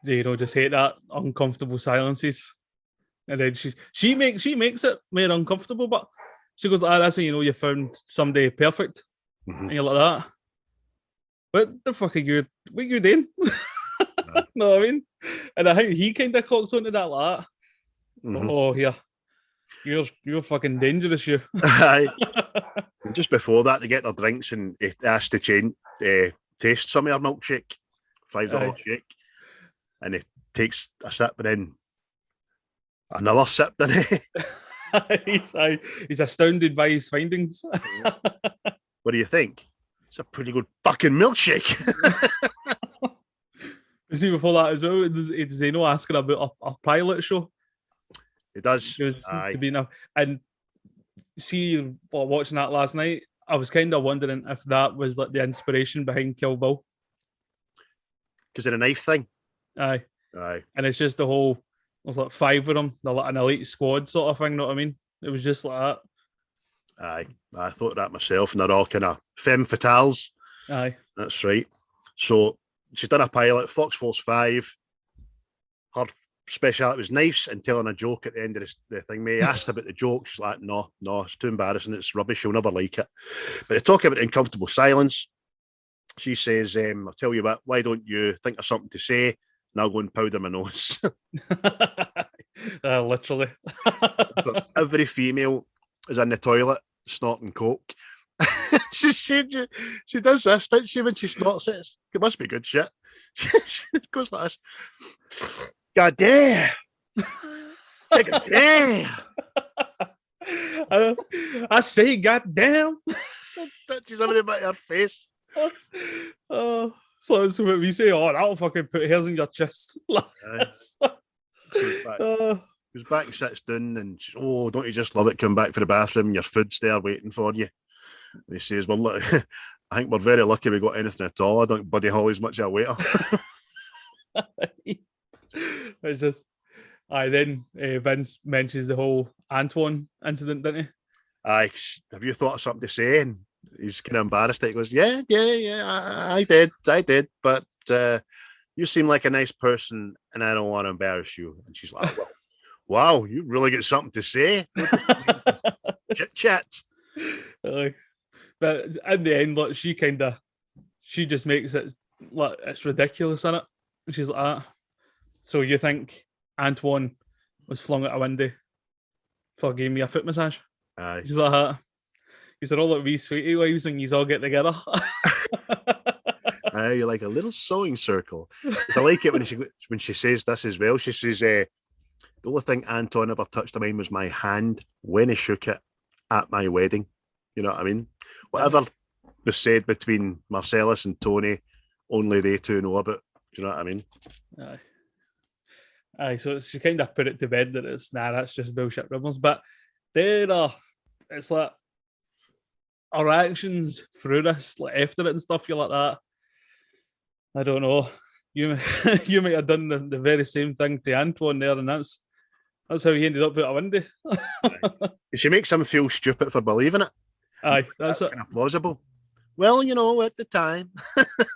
just hate that uncomfortable silences. And then she makes it more uncomfortable, but she goes, that's how you found somebody perfect. Mm-hmm. And you're like that. What the fuck are you? What are you doing? Know what I mean? And I think he kind of clocks onto that like that. Mm-hmm. Oh, yeah. You're fucking dangerous, you. Aye. Just before that, they get their drinks and he asks to taste some of her milkshake. $5 shake. And he takes a sip and then another sip, doesn't he? He's astounded by his findings. What do you think? It's a pretty good fucking milkshake. You see, before that as well, does he know asking about a pilot show? It does. Aye. To be enough. And see, watching that last night, I was kind of wondering if that was like the inspiration behind Kill Bill. Because of the knife thing? Aye. Aye. And it's just the whole, there's like 5 of them, they're like an elite squad sort of thing, know what I mean? It was just like that. Aye. I thought that myself, and they're all kind of femme fatales. Aye. That's right. So she's done a pilot, Fox Force 5. Her speciality was knives and telling a joke at the end of the thing. May asked about the joke. She's like, no, it's too embarrassing. It's rubbish. She'll never like it. But they talk about uncomfortable silence. She says, I'll tell you what, why don't you think of something to say and I'll go and powder my nose. Literally. So every female is in the toilet snorting coke. she does this, doesn't she, when she snorts it? It must be good shit. She goes like this. God damn. Take a damn. I say, goddamn. Touches everything but her face. So it's what we say. Oh, that'll fucking put hairs in your chest. Goes back and sits down and don't you just love it coming back for the bathroom and your food's there waiting for you? And he says, well, look, I think we're very lucky we got anything at all. I don't think Buddy Holly's much of a waiter. It's just then Vince mentions the whole Antoine incident, didn't he? Aye, have you thought of something to say? And he's kind of embarrassed. He goes, yeah, I did, but you seem like a nice person and I don't want to embarrass you. And she's like, well, wow, you really get something to say. Chit chat. But in the end, like, she just makes it like it's ridiculous, isn't it? And she's like, so you think Antoine was flung out a window for giving me a foot massage? Aye. She's like that. He said, all like wee sweetie wives when you all get together. Aye, you're like a little sewing circle. I like it when she says this as well. She says, the only thing Anton ever touched of mine was my hand when he shook it at my wedding. You know what I mean? Whatever was said between Marcellus and Tony, only they two know about. Do you know what I mean? Aye, so she kind of put it to bed that that's just bullshit rumors. But it's like our actions through this, like after it and stuff, you're like that. I don't know. You you might have done the very same thing to Antoine there, and that's how he ended up out a window. She makes him feel stupid for believing it. Aye, that's it. Kind of plausible. Well, at the time.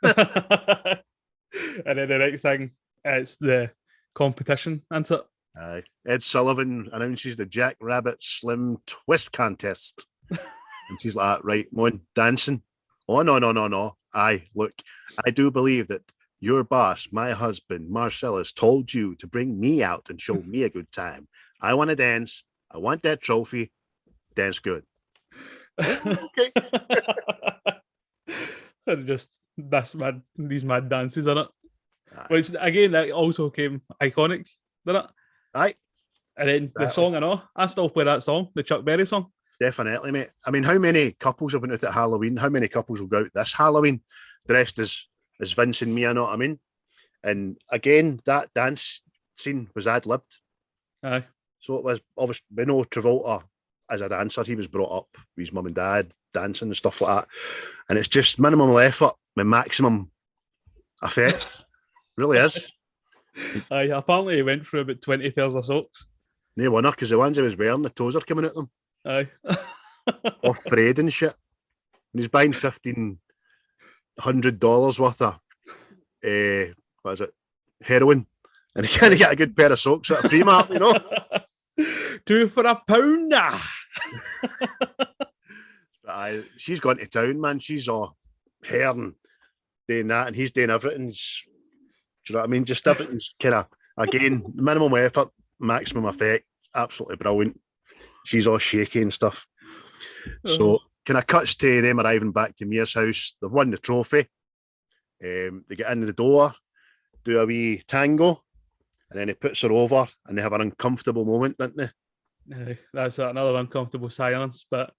And then the next thing, it's the competition, isn't it? Aye. Ed Sullivan announces the Jack Rabbit Slim Twist Contest. And she's like, right, Mon, dancing. Oh, no. Aye, look, I do believe that your boss, my husband, Marcellus, told you to bring me out and show me a good time. I want to dance. I want that trophy. Dance good. Okay. And just these mad dances in it. Which again, that also came iconic, didn't it? Aye. And then the song, I still play that song, the Chuck Berry song. Definitely, mate. I mean, how many couples have been out at Halloween? How many couples will go out this Halloween dressed as Vince and me, I know what I mean? And again, that dance scene was ad-libbed. Aye. So it was, obviously, we know Travolta as a dancer, he was brought up with his mum and dad dancing and stuff like that. And it's just minimal effort with maximum effect. Really is. Aye, apparently he went through about 20 pairs of socks. No wonder, because the ones he was wearing, the toes are coming at them. Aye. All frayed and shit. And he's buying $1,500 worth of what is it? Heroin. And he can't get a good pair of socks at a Primark, you know? 2 for £1. But she's gone to town, man. She's all hair and doing that, and he's doing everything. Do you know what I mean? Just everything's kind of, again, minimum effort, maximum effect. Absolutely brilliant. She's all shaky and stuff. So, kind of cuts to them arriving back to Mia's house. They've won the trophy. They get into the door, do a wee tango, and then he puts her over, and they have an uncomfortable moment, don't they? That's another uncomfortable silence. But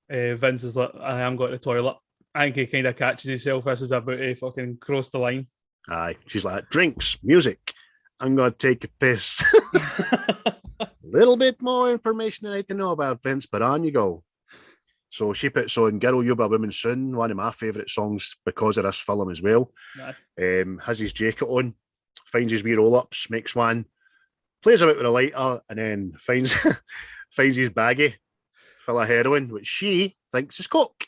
Vince is like, I am going to the toilet. I think he kind of catches himself as he's about to fucking cross the line. Aye, she's like, drinks, music. I'm going to take a piss. A little bit more information than I need to know about Vince, but on you go. So she puts on Girl You'll Be a Woman Soon, one of my favourite songs because of this film as well. Has his jacket on, finds his wee roll-ups, makes one, plays about with a lighter, and then finds his baggie full of heroin, which she thinks is coke.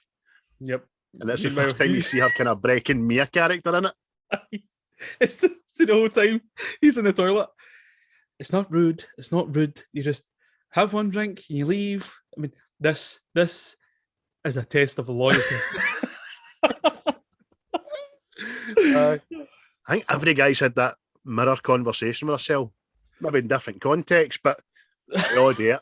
Yep. And that's the first time you see her kind of breaking Mia character in it. It's the whole time he's in the toilet. It's not rude. You just have one drink and you leave. I mean, this is a test of loyalty. I think every guy's had that mirror conversation with herself. Maybe in different context, but we all do it.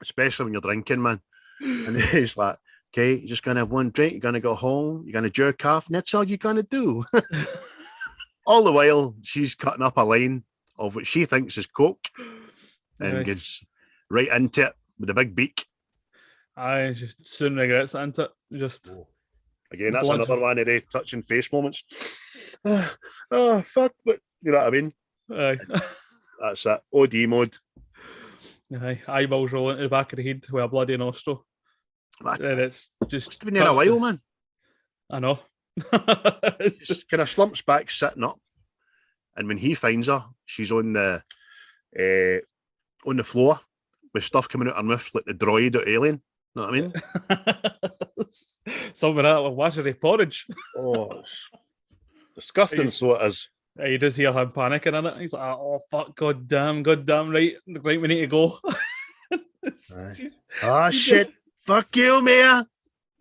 Especially when you're drinking, man. And he's like, Okay, you're just gonna have one drink. You're gonna go home. You're gonna jerk off, and that's all you're gonna do. All the while, she's cutting up a line of what she thinks is coke, and gets right into it with a big beak. I just soon regrets that, isn't it? Just again, that's another one of the touching face moments. Oh fuck! But you know what I mean? Aye. That's it. OD mode. Aye. Eyeballs rolling to the back of the head with a bloody nostril. And it's just been there a while, man. I know. Just kind of slumps back, sitting up, and when he finds her, she's on the floor with stuff coming out her mouth like the droid or alien. Know what I mean? Something like that with washery porridge. Oh, it's disgusting. So it is. You just hear him panicking in it. He's like, "Oh fuck, god damn, right, we need to go." Shit, fuck you, Mia!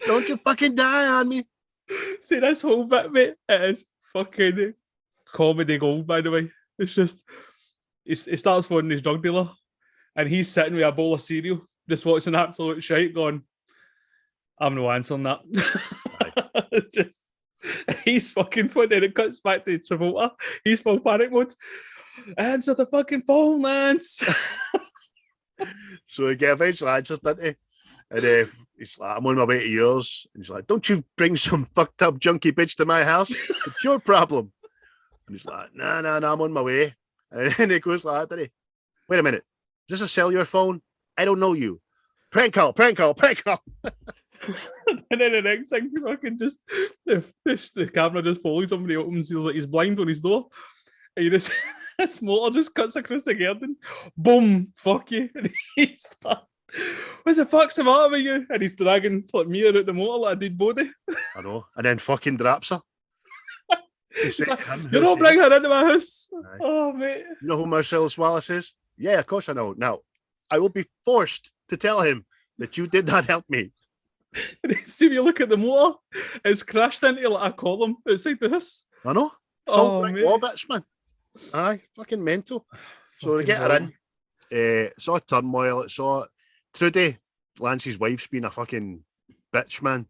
Don't you fucking die on me! See, this whole bit, mate, it is fucking comedy gold. By the way, it's just he starts phoning his drug dealer, and he's sitting with a bowl of cereal, just watching absolute shite, going, "I'm no answering that." It's just. He's fucking funny, and it cuts back to Travolta. He's full panic mode. Answer the fucking phone, Lance. So he eventually answers, didn't he? And he's like, "I'm on my way to yours." And he's like, "Don't you bring some fucked up junkie bitch to my house? It's your problem." And he's like, "No, I'm on my way." And then he goes like that, doesn't he? "Wait a minute. Is this a cellular phone? I don't know you. Prank call." And then the next thing, fucking just the camera just follows him when he opens. He's blind on his door, and you just this motor just cuts across the garden. Boom! Fuck you! And he's like, "What the fuck's the matter with you?" And he's dragging like Mia out the motor like a dead body. I know, and then fucking drops her. Like, "You don't bring her into my house." Aye. Oh mate! You know who Marcellus Wallace is? Yeah, of course I know. Now, I will be forced to tell him that you did not help me. And see, if you look at the motor, it's crashed into like a column outside the house. I know. Oh, brick mate. wall bits, man. Aye, fucking mental. So they get her in. It's all turmoil. It's all Trudy, Lance's wife's been a fucking bitch, man.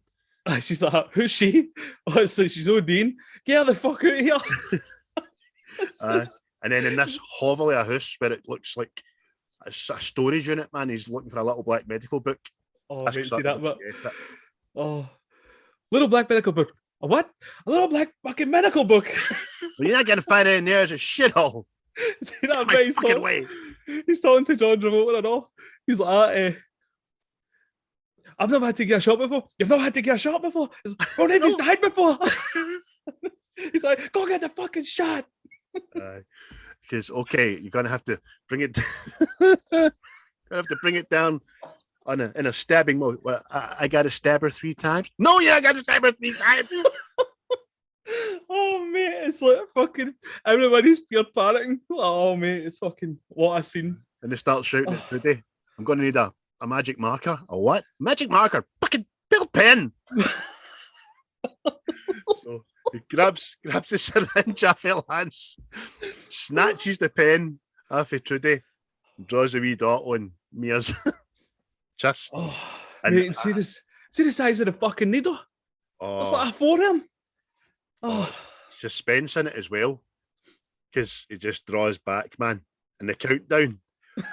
She's like, "Who's she?" Oh, so she's Odin. Get her the fuck out of here. And then in this hovel of a house where it looks like it's a storage unit, man, he's looking for a little black medical book. Oh, mate, see that bit? Oh, little black medical book. A what? A little black fucking medical book. Well, you're not going to find it in there as a shithole. See that bit? He's talking to John Travolta and all. He's like, "I've never had to get a shot before." "You've never had to get a shot before?" "Oh, then he's died before." He's like, "Go get the fucking shot." Because you're gonna have to bring it. Gonna have to bring it down in a stabbing mode. Well, I got to stab her 3 times. No, I got to stab her 3 times. Oh mate, it's like fucking everybody's pure panicking. Oh mate, it's fucking what a scene. And they start shouting at Trudy, "I'm gonna need a magic marker." "A what? Magic marker? Fucking bill pen." So he grabs the syringe off her hands, snatches the pen off of Trudy, and draws a wee dot on Mia's chest. Oh, and mate, see the size of the fucking needle. It's like a forearm. Oh, suspense in it as well, because he just draws back, man, and the countdown,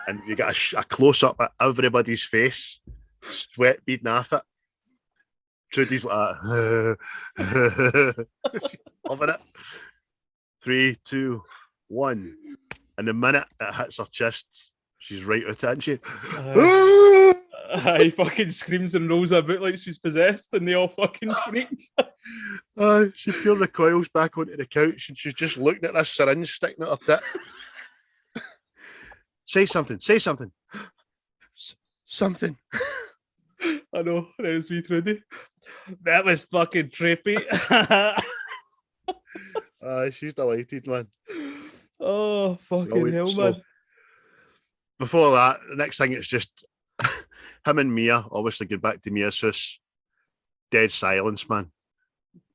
and you get a close up at everybody's face, sweat beading off it. Trudy's like, loving it. 3, 2, 1, and the minute it hits her chest, she's right out, isn't she? He fucking screams and rolls about like she's possessed, and they all fucking freak. She pure recoils back onto the couch, and she's just looking at this syringe sticking out her tit. Say something. Something. I know, that was me, Trudy. That was fucking trippy. She's delighted, man. Oh, fucking hell, man. Before that, the next thing, it's just him and Mia obviously get back to Mia's house. Dead silence, man.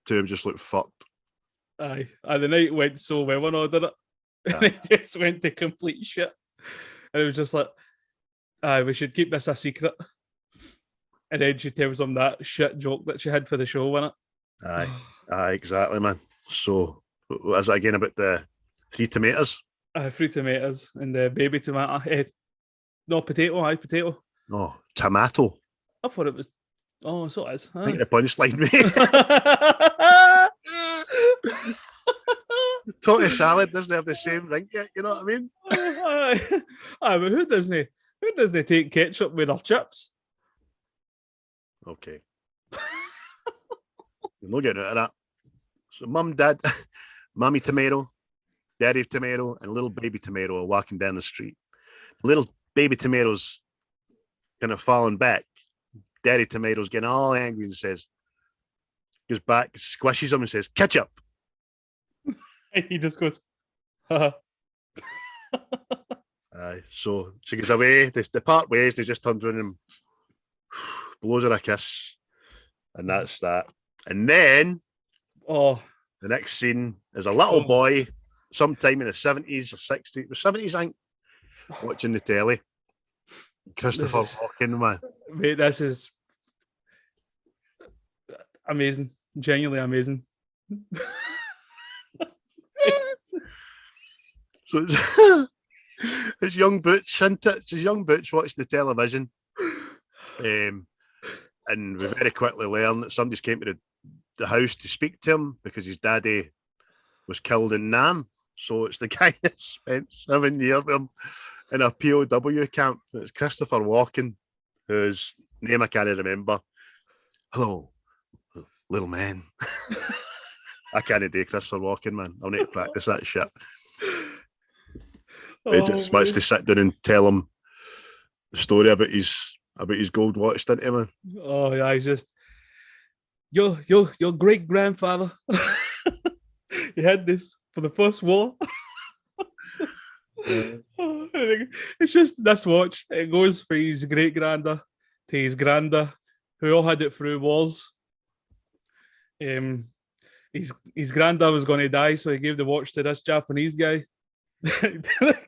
Two of them just look fucked. Aye. The night went so well and all, did it? And it just went to complete shit. And it was just like, we should keep this a secret. And then she tells him that shit joke that she had for the show, wasn't it? Aye, exactly, man. So, what is it again about the 3 tomatoes? 3 tomatoes and the baby tomato. No, potato, potato. No, tomato. I thought it was. Oh, so it is. I think the punchline, mate. Tomato salad doesn't have the same ring yet, you know what I mean? Aye, but who doesn't take ketchup with their chips? Okay. You're not getting out of that. So mum, dad, mummy tomato, daddy tomato, and little baby tomato are walking down the street. Little baby tomato's kind of falling back. Daddy tomato's getting all angry and goes back, squishes him and says, ketchup. And he just goes, haha. So she goes away, they part ways, they just turns around and blows her a kiss. And that's that. And then the next scene is a little boy, sometime in the 70s or 60s, the 70s, I think, watching the telly. Christopher Walken, man. Mate, this is amazing. Genuinely amazing. So it's young Butch, isn't it? It's young Butch watching the television. And we very quickly learn that somebody's came to the house to speak to him because his daddy was killed in Nam. So it's the guy that spent 7 years with him in a POW camp. It's Christopher Walken, whose name I can't remember. Hello, little man. I can't do Christopher Walken, man. I'll need to practice that shit. He just wants to sit down and tell him the story about his gold watch, didn't he, man? Oh yeah, he's just your great grandfather. He had this for the first war. It's just this watch. It goes for his great granda to his granda, who all had it through wars. His granda was going to die, so he gave the watch to this Japanese guy.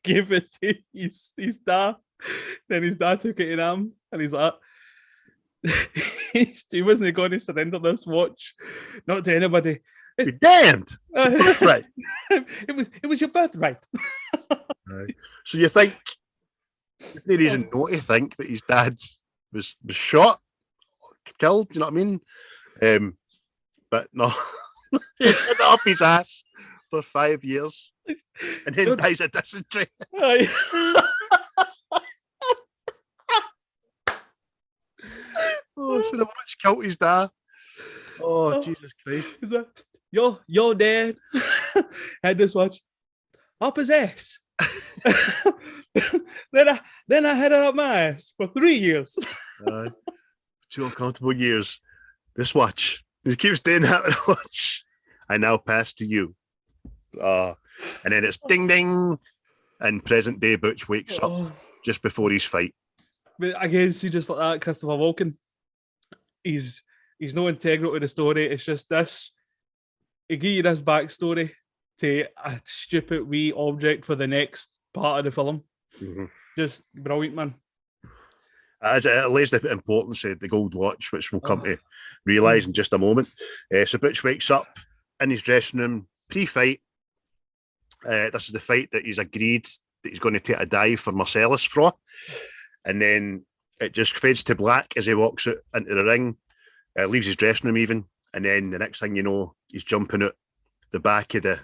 Gave it to his dad. Then his dad took it in him, and he's like, he wasn't going to surrender this watch, not to anybody. Be damned! Birthright. It was your birthright. So you think there's no reason not to think that his dad was shot, killed? Do you know what I mean? But no, he had it up his ass for 5 years, and then dies of dysentery. Oh, so the watch killed his dad. Oh, Jesus Christ! Your dad had this watch up his ass. then I had it up my ass for 3 years. 2 uncomfortable years. This watch. He keeps doing that with the watch. I now pass to you. And then it's ding ding, and present day Butch wakes up just before his fight. But again, see, just like that, Christopher Walken, he's no integral to the story. It's just this. He give you this backstory to a stupid wee object for the next part of the film. Mm-hmm. Just brilliant, man. It lays the importance of the gold watch, which we'll come to realise in just a moment. So Butch wakes up in his dressing room pre-fight. This is the fight that he's agreed that he's going to take a dive for Marcellus for. And then it just fades to black as he walks out into the ring, leaves his dressing room even. And then the next thing you know, he's jumping out the back of the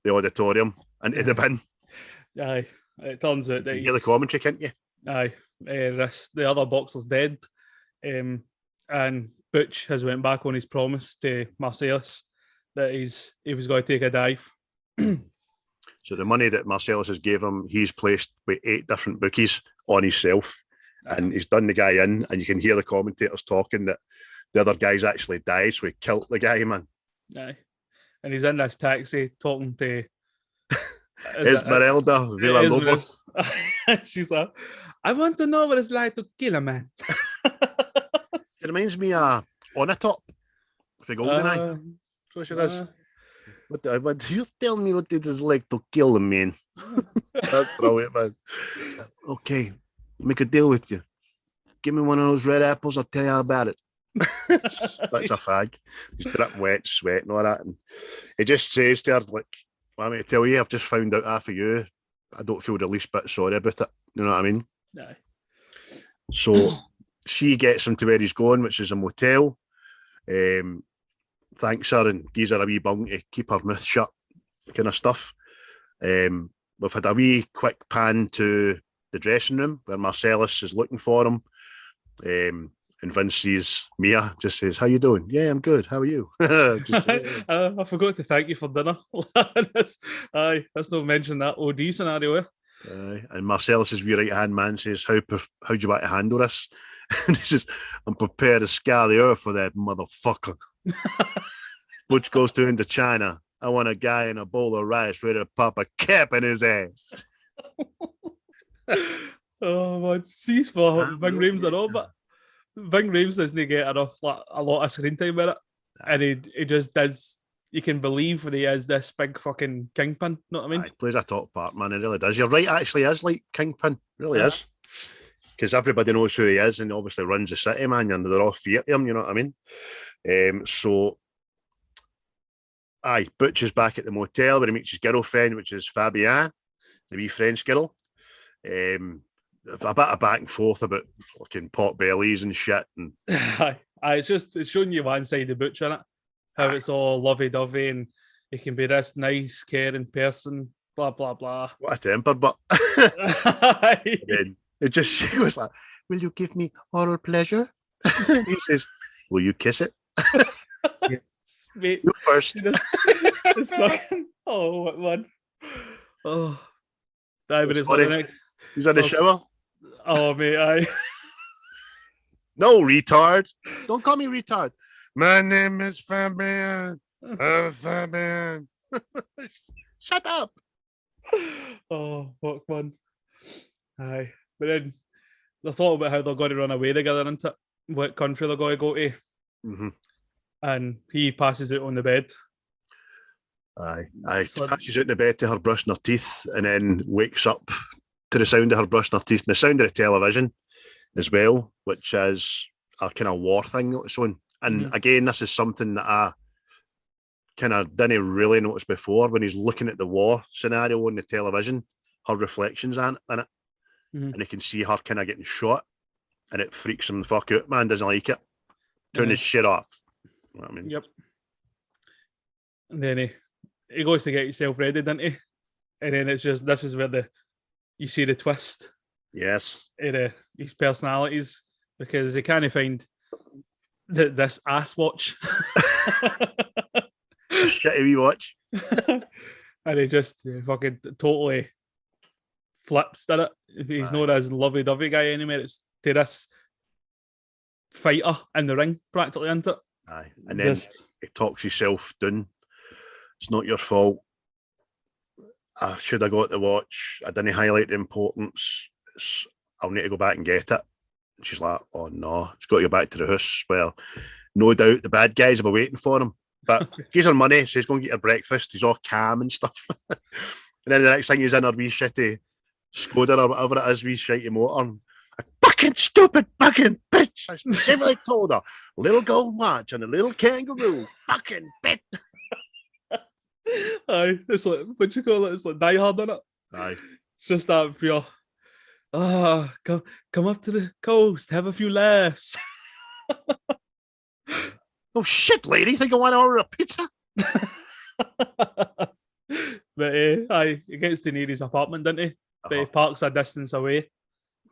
auditorium into the bin. Aye, it turns out that you hear the commentary, can't you? Aye, the other boxer's dead, and Butch has went back on his promise to Marcellus that he was going to take a dive. So the money that Marcellus has gave him, he's placed with 8 different bookies on himself, and he's done the guy in, and you can hear the commentators talking that the other guy's actually died, so he killed the guy, man. Aye, and he's in this taxi talking to Esmeralda Villalobos. She's like, I want to know what it's like to kill a man. It reminds me of On a Top for GoldenEye. So she does. What you tell me what it is like to kill a man? That's brilliant, man. Okay, make a deal with you. give me one of those red apples, I'll tell you all about it. That's a fag. He's dripping wet, sweat and all that. And he just says to her, like, well, I mean, to tell you, I've just found out half of you. I don't feel the least bit sorry about it. You know what I mean? Aye. So she gets him to where he's going, which is a motel. Thanks her and gives her a wee bung to keep her mouth shut, kind of stuff. We've had a wee quick pan to the dressing room where Marcellus is looking for him. And Vince sees Mia, just says, "How you doing?" "Yeah, I'm good. How are you?" Just, I forgot to thank you for dinner. Let's not mention that OD scenario. And Marcellus's wee right-hand man says, how do you want to handle this? And he says, "I'm prepared to scour the earth for that motherfucker." Butch goes to Indochina. "I want a guy in a bowl of rice ready to pop a cap in his ass." Oh man, see for Ving Rhames and all, but Ving Rhames doesn't get enough, like, a lot of screen time with it, and he just does. You can believe that he is this big fucking kingpin. Know what I mean? He plays a top part, man. He really does. You're right. Actually, is like kingpin. Really is. Because everybody knows who he is, and obviously runs the city, man. And they're all fear of him. You know what I mean? So, Butch is back at the motel where he meets his girlfriend, which is Fabienne, the wee French girl. A bit of back and forth about fucking pot bellies and shit. And it's showing you one side of Butch in it, how it's all lovey-dovey and he can be this nice, caring person, blah blah blah. What a temper, but then she was like, "Will you give me oral pleasure?" He says, "Will you kiss it?" Yes, mate. You first. It's fucking, oh, what one? Oh, but it's like the next. He's in the shower. Oh, mate, No, retard. Don't call me retard. My name is Fabian. Fabian. Shut up. Oh, fuck, man. Aye. But then they thought about how they're going to run away together, isn't it? What country they're going to go to. Mm-hmm. And he passes out on the bed. So passes out in the bed to her brushing her teeth and then wakes up to the sound of her brushing her teeth and the sound of the television as well, which is a kind of war thing notice on. And again, this is something that I kind of didn't really notice before. When he's looking at the war scenario on the television, her reflections in it, and he can see her kind of getting shot, and it freaks him the fuck out. Man doesn't like it. Turn his shit off. You know what I mean? Yep. And then he goes to get himself ready, doesn't he? And then it's just, this is where you see the twist. Yes. In his personalities, because he can't find this ass watch. Shitty wee watch. And he just fucking totally flips, did it? He's not as lovey-dovey guy anymore. It's to this fighter in the ring, practically, isn't it? Aye. And then he talks himself down. It's not your fault. I should have got the watch. I didn't highlight the importance. I'll need to go back and get it. And she's like, "Oh no, he's got to go back to the house." Well, no doubt the bad guys will be waiting for him. But gives her money, says, "Go and get your breakfast." He's all calm and stuff. And then the next thing he's in her wee shitty Skoda or whatever it is, wee shitty motor. "A fucking stupid fucking bitch. I specifically told her, little gold watch and a little kangaroo. Fucking bitch." Aye, it's like, what you call it? It's like Die Hard, isn't it? Aye. It's just that pure. Come up to the coast, have a few laughs. "Oh shit, lady, think I want to order a pizza?" But he gets to near his apartment, doesn't he? But he parks a distance away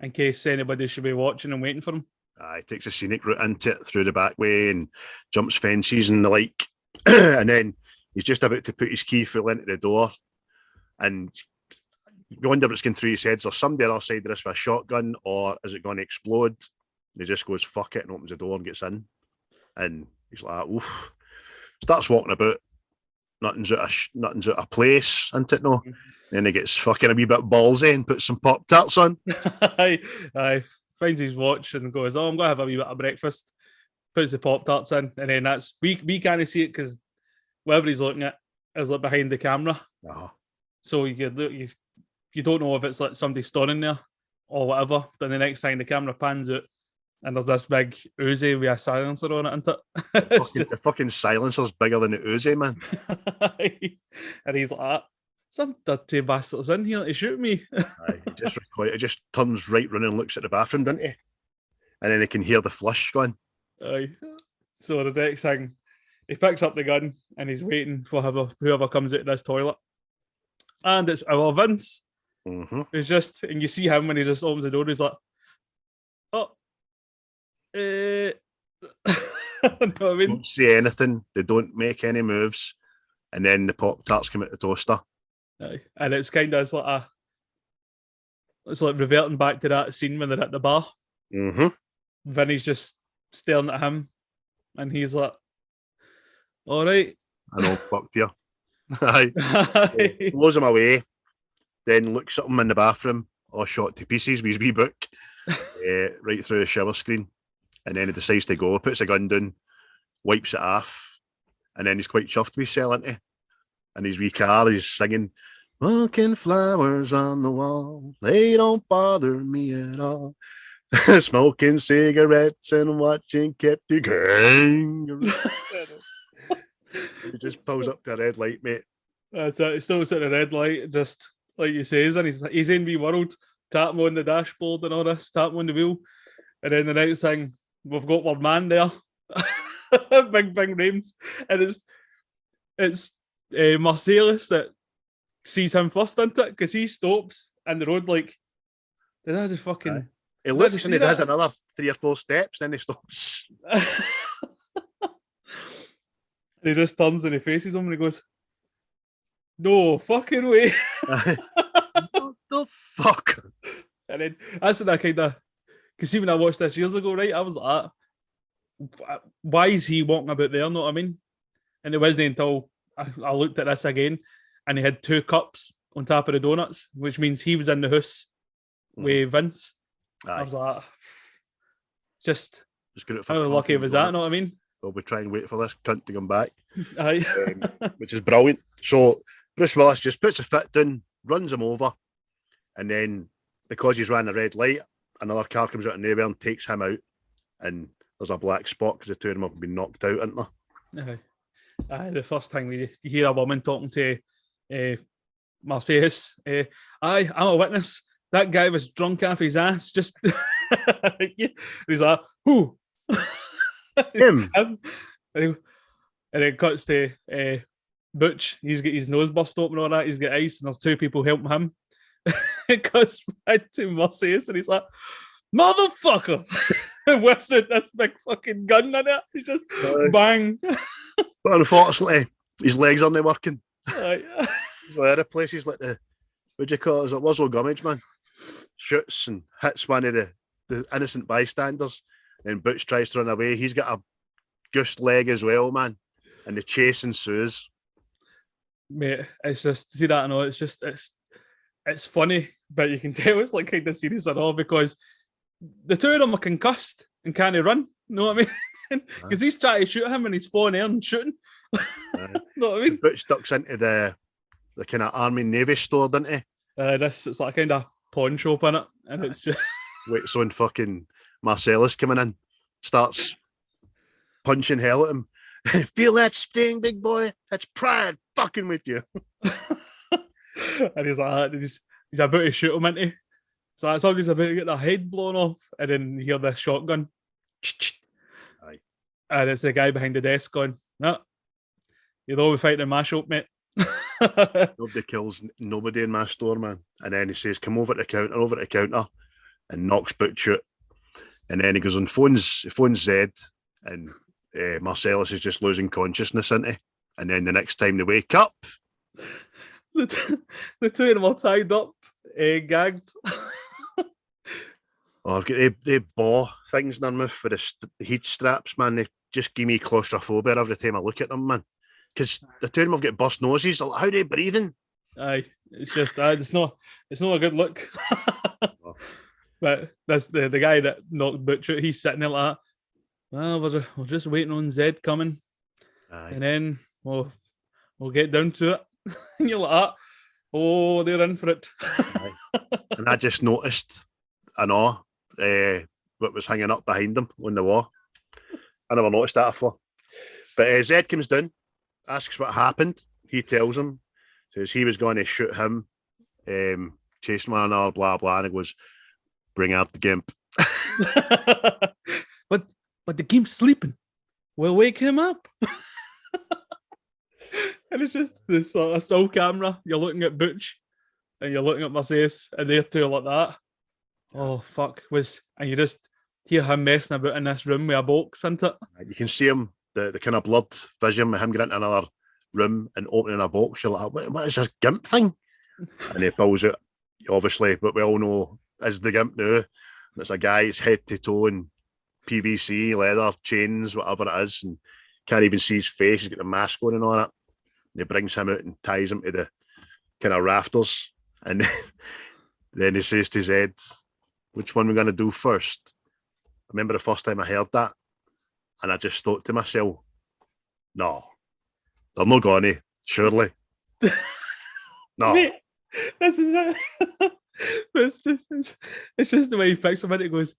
in case anybody should be watching and waiting for him. He takes a scenic route into it through the back way and jumps fences and the like. And then he's just about to put his key full into the door. And you wonder what's going through his head. Is there somebody else side of this with a shotgun, or is it going to explode? And he just goes, "Fuck it," and opens the door and gets in. And he's like, "Oof." Starts walking about. Nothing's out of place, isn't it? No. Then he gets fucking a wee bit ballsy and puts some Pop-Tarts on. Aye. Finds his watch and goes, "Oh, I'm going to have a wee bit of breakfast." Puts the Pop-Tarts in. And then that's, we can't see it because whatever he's looking at is like behind the camera. So you don't know if it's like somebody standing there or whatever. Then the next time the camera pans out, and there's this big Uzi with a silencer on it, isn't it? The fucking silencer's bigger than the Uzi, man. And he's like, some dirty bastards in here to shoot me. Aye, it just turns right round and looks at the bathroom, doesn't he? And then he can hear the flush going. Aye. So the next thing, he picks up the gun and he's waiting for whoever comes out of this toilet. And it's our Vince. Mm-hmm. It's just, and you see him when he just opens the door, he's like, oh, you know what I mean? Don't say anything. They don't make any moves. And then the Pop-Tarts come out the toaster. Aye. And it's kind of it's like reverting back to that scene when they're at the bar. Mm-hmm. Vinny's just staring at him, and he's like, all right. I know, fucked you. Aye. Blows him away, then looks at him in the bathroom, all shot to pieces with his wee book, right through the shower screen. And then he decides to go, puts a gun down, wipes it off, and then he's quite chuffed with himself, isn't he? And his wee car, he's singing, "Looking flowers on the wall, they don't bother me at all." Smoking cigarettes and watching Captain Kangaroo. He just pulls up to a red light, mate. That's it. He's still at a red light, just like you says, and he's in wee world, tapping on the dashboard and all this, tapping on the wheel. And then the next thing, we've got our man there. Big names. And it's Marcellus that sees him first, isn't it? Because he stops in the road like, did I just fucking... Aye. He looks and he does another 3 or 4 steps, then he stops. And he just turns and he faces him and he goes, no fucking way. What the fuck? And then that's when I kind of... Because even I watched this years ago, right? I was like, why is he walking about there? Know what I mean? And it wasn't until I looked at this again and he had 2 cups on top of the donuts, which means he was in the house with Vince. Aye. I was like, just good how lucky was that? Know what I mean? We'll be trying to wait for this cunt to come back, Aye. which is brilliant. So Bruce Willis just puts a foot down, runs him over, and then because he's ran a red light, another car comes out of nowhere and takes him out, and there's a black spot because the 2 of them have been knocked out, isn't there? Aye. The first time you hear a woman talking to Marcellus, aye, I'm a witness. That guy was drunk off his ass. Just he's like, who? Him. And it cuts to Butch. He's got his nose burst open and all that. He's got ice, and there's 2 people helping him. It cuts back to Marcellus, and he's like, motherfucker! Whips out this big fucking gun in it. He just bang. But unfortunately, his legs aren't working. Aye. So other places like what do you call it? Is it Wurzel Gummidge, man? Shoots and hits one of the innocent bystanders, and Butch tries to run away. He's got a goose leg as well, man, and the chase ensues. Mate, it's just, see that? I know it's just it's funny, but you can tell it's like kind of serious at all because the 2 of them are concussed and can't run. You know what I mean? Because he's trying to shoot him and he's falling there and shooting. Know what I mean? Butch ducks into the kind of Army Navy store, doesn't he? It's like a kind of pawn shop in it, and it's just waits on fucking Marcellus coming in, starts punching hell at him. Feel that sting, big boy? That's pride fucking with you. And he's like, he's about to shoot him, isn't he? So like, somebody's about to get their head blown off, and then you hear this shotgun. Aye. And it's the guy behind the desk going, no, you'll all be fighting in my shop, mate. Nobody kills nobody in my store, man. And then he says, come over to the counter, and knocks Butch out. And then he goes and phones Zed, and Marcellus is just losing consciousness, isn't he? And then the next time they wake up, the 2 of them are tied up, gagged. Oh, I've got they ball things in their mouth with the heat straps, man. They just give me claustrophobia every time I look at them, man. Because the 2 of them have got bust noses. Like, how are they breathing? Aye, it's just it's not a good look. Oh. But that's the guy that knocked Butch out. He's sitting there like, well, we're just waiting on Zed coming, and then we'll get down to it. And you're like, they're in for it. And I just noticed, I know, what was hanging up behind him on the wall. I never noticed that before. But Zed comes down, asks what happened. He tells him, says he was going to shoot him, chasing one another, blah, blah. And he goes, bring out the gimp. but the gimp's sleeping. We'll wake him up. And it's just this sort of still camera. You're looking at Butch and you're looking at Mercedes and they're two like that. Oh, fuck. And you just hear him messing about in this room with a box, isn't it? You can see him, the kind of blurred vision of him getting into another room and opening a box. You're like, what is this gimp thing? And he pulls it, obviously, but we all know is the gimp now. And it's a guy, it's head to toe in PVC, leather, chains, whatever it is, and can't even see his face. He's got the mask on and all that. And he brings him out and ties him to the kind of rafters. And then he says to Zed, which one are we going to do first? I remember the first time I heard that, and I just thought to myself, no, they're not going to, surely. No. Mate, this is it. It's just the way he picks him and it goes,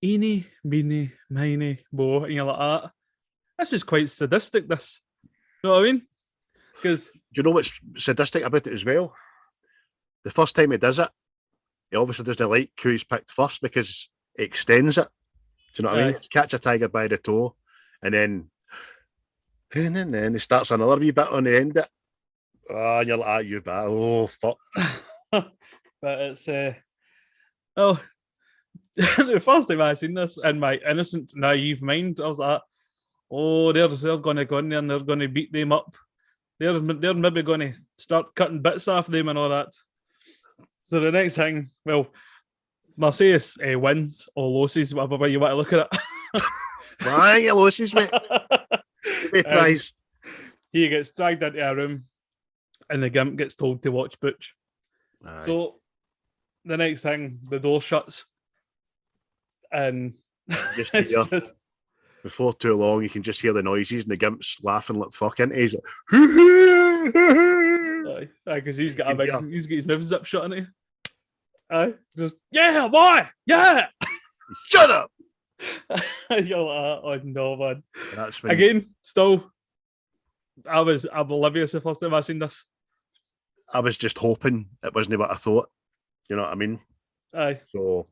eeny, meeny, miny, mo, and you're like, this is quite sadistic, this. You know what I mean? Because do you know what's sadistic about it as well? The first time he does it, he obviously doesn't like who he's picked first because it extends it. Do you know what I mean? It's catch a tiger by the toe, and then he starts another wee bit on the end of it. Oh, and you're like, you bet. Oh, fuck. but it's the first time I seen this in my innocent, naive mind, I was like, oh, they're going to go in there and they're going to beat them up. They're maybe going to start cutting bits off them and all that. So the next thing, well, Mercedes wins or loses, whatever way you want to look at it. Why you loses, mate? Prize. He gets dragged into a room and the gimp gets told to watch Butch. Aye. So the next thing, the door shuts and Just it's hear, just... before too long, you can just hear the noises and the gimp's laughing like fucking. He's like, because he's got his mouth zipped shut on it. Just yeah, boy, yeah. Shut up. You're like, oh no, man. That's when Again, still, I'm oblivious the first time I seen this. I was just hoping it wasn't what I thought. You know what I mean? Aye. So,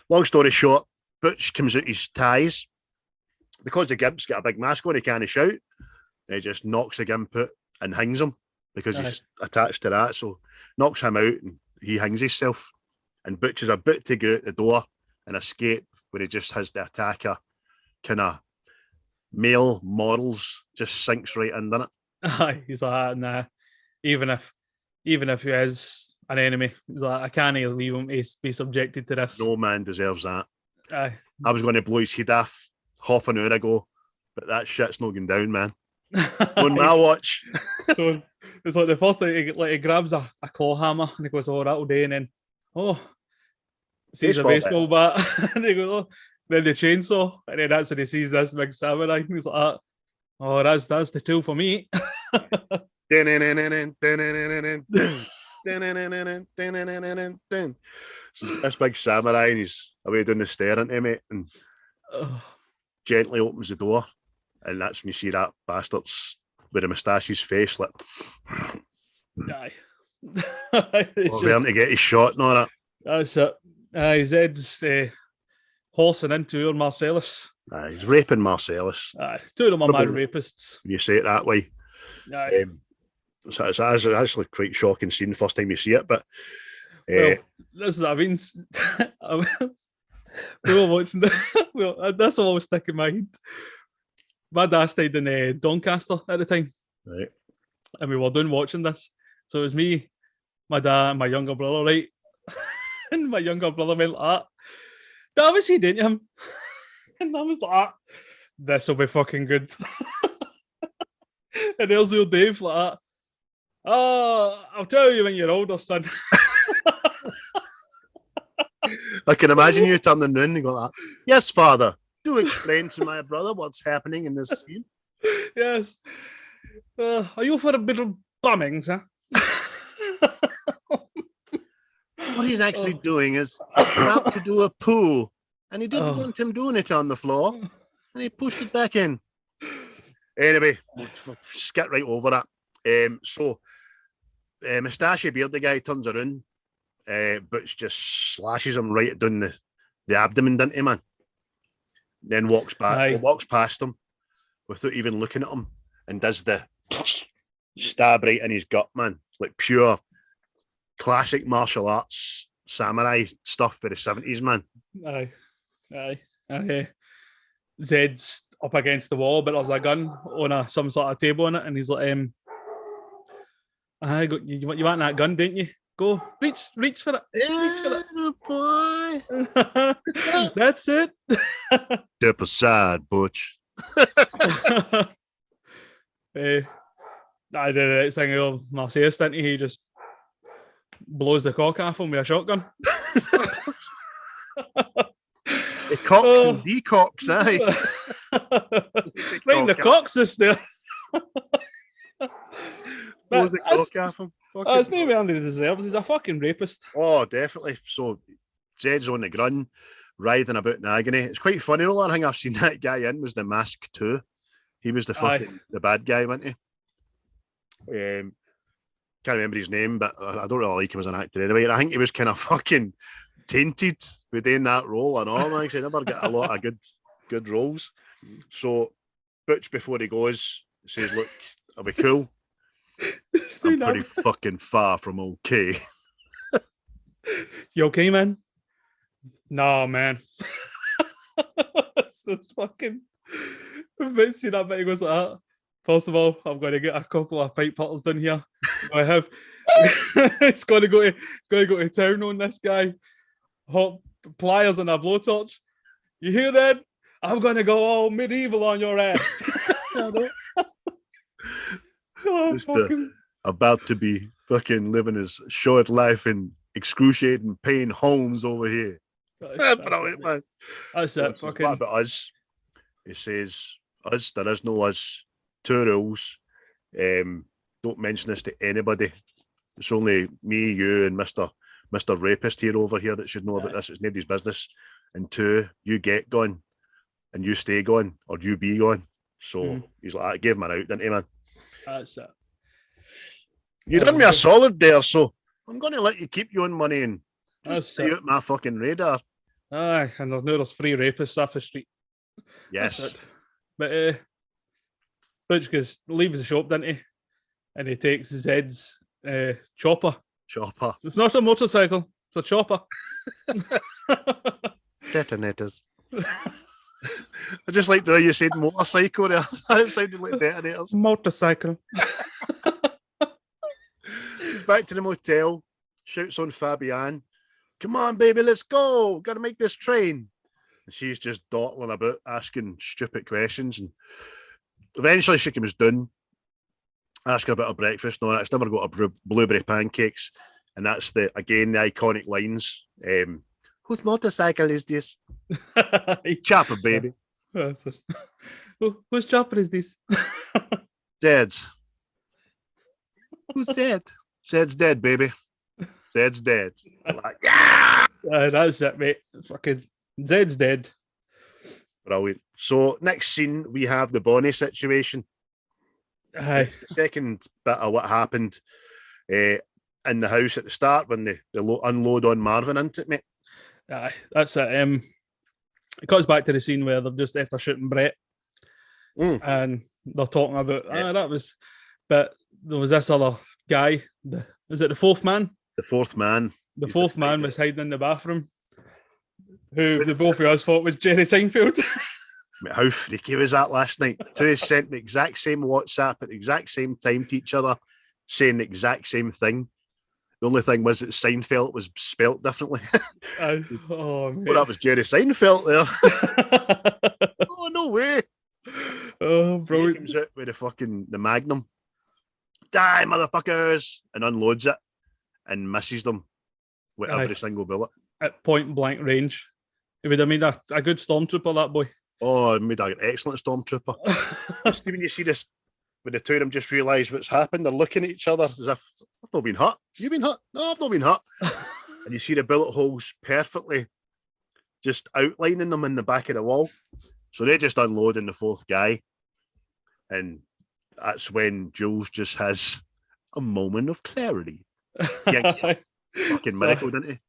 long story short, Butch comes out his ties. Because the gimp's got a big mask on, he can't shout. He just knocks the gimp out and hangs him because he's attached to that. So, knocks him out and he hangs himself. And Butch is about to go out the door and escape, where he just has the attacker kind of male morals just sinks right in, doesn't it? Aye. He's like, nah. Even if he is an enemy, he's like, I can't leave him to be subjected to this. No man deserves that. Aye. I was going to blow his head off half an hour ago, but that shit's not going down, man. On my watch. So it's like the first thing, he grabs a claw hammer and he goes, oh, that'll do. And then, sees a baseball bat. And he goes, oh, then the chainsaw. And then that's when he sees this big samurai. And he's like, oh, that's the tool for me. So this big samurai, and he's away down the stair into mate, and gently opens the door, and that's when you see that bastard's with a moustache's face, like, Aye. trying to get his shot and all that. That's it. Zed's horsing into Marcellus. He's raping Marcellus. Two of them are mad rapists. When you say it that way. So it's actually quite shocking scene the first time you see it, but well, this is what I mean. We were watching that's what always stick in my head. My dad stayed in Doncaster at the time. Right. And we were doing watching this. So it was me, my dad, and my younger brother, right? And my younger brother went like that was he, didn't him? And I was like, this will be fucking good. And there's old Dave like that. Oh, I'll tell you when you're older, son. I can imagine you turning around and going like, yes, father, do explain to my brother what's happening in this scene. Yes. Are you for a bit of bumming, sir? What he's actually doing is about to do a poo, and he didn't want him doing it on the floor, and he pushed it back in. Anyway, we'll skip right over that. So, Moustache Beard, the guy turns around, Butch just slashes him right down the abdomen, doesn't he, man? Then walks past him without even looking at him, and does the stab right in his gut, man. Like pure classic martial arts samurai stuff for the 70s, man. Aye. Zed's up against the wall, but there's a gun on some sort of table on it, and he's like, you want that gun, don't you? Go, reach for it. Yeah, boy. That's it. Step aside, Butch. I did it thing of Marseilles, didn't he? He just blows the cock off him with a shotgun. It cocks and decocks, aye. Right in the coccyx there. Blows the cock off him. That's not even he deserves. He's a fucking rapist. Oh, definitely. So Zed's on the ground, writhing about in agony. It's quite funny. The only thing I've seen that guy in was the Mask 2. He was the bad guy, wasn't he? Can't remember his name, but I don't really like him as an actor anyway. And I think he was kind of fucking tainted within that role and all. Like I never get a lot of good roles. So Butch, before he goes, says, "Look, I'll be cool. I'm pretty fucking far from okay." You okay, man? Nah, man. So fucking. See that bit, he goes like that. First of all, I'm going to get a couple of pipe putters down here. I have. It's going to go to town on this guy. Hot pliers and a blowtorch. You hear that? I'm going to go all medieval on your ass. About to be fucking living his short life in excruciating pain homes over here. Brilliant, man. That's it. Fucking. What about us? He says, "Us, there is no us. 2 rules. Don't mention this to anybody. It's only me, you, and Mr. Rapist here over here that should know about this. It's nobody's business. And 2, you get gone, and you stay gone, or you be gone." So he's like, I gave him an out, didn't he, man? That's it. You done me a solid there, so I'm going to let you keep your own money and just stay out my fucking radar. Aye, and there's free rapists off the street. Yes. But Butch leaves the shop, didn't he? And he takes Zed's chopper. Chopper. It's not a motorcycle, it's a chopper. Detonators. I just like the way you said motorcycle there. It sounded like detonators. Motorcycle. Back to the motel, shouts on Fabienne, "Come on, baby, let's go. Gotta make this train." And she's just dawdling about, asking stupid questions. And eventually she comes down, ask her about her breakfast. No, it's never got a blueberry pancakes. And that's the iconic lines. Whose motorcycle is this? Chopper, baby. Whose chopper is this? Zed's. Who's Zed? Zed's dead, baby. Zed's dead. I'm like, yeah! That's it, mate. Fucking Zed's dead. Brilliant. So next scene, we have the Bonnie situation. It's the second bit of what happened in the house at the start when they unload on Marvin, isn't it, mate? Aye, that's it. It goes back to the scene where they're just after shooting Brett, and they're talking about that was, but there was this other guy. Is it the fourth man? The fourth man. The fourth man was hiding in the bathroom, who the both of us thought was Jerry Seinfeld. Mate, how freaky was that last night? Two of us sent the exact same WhatsApp at the exact same time to each other, saying the exact same thing. The only thing was that Seinfeld was spelt differently. Oh, man. Well, that was Jerry Seinfeld there. Oh, no way. Oh, bro. He comes out with the Magnum. Die, motherfuckers! And unloads it and misses them with every single bullet. At point blank range. It would have made a good stormtrooper, that boy. Oh, it made an excellent stormtrooper. Just when you see this, when the two of them just realise what's happened, they're looking at each other as if, I've not been hurt. You been hurt? No, I've not been hurt. And you see the bullet holes perfectly just outlining them in the back of the wall. So they just unloading the fourth guy. And that's when Jules just has a moment of clarity. Yes, fucking miracle, didn't he?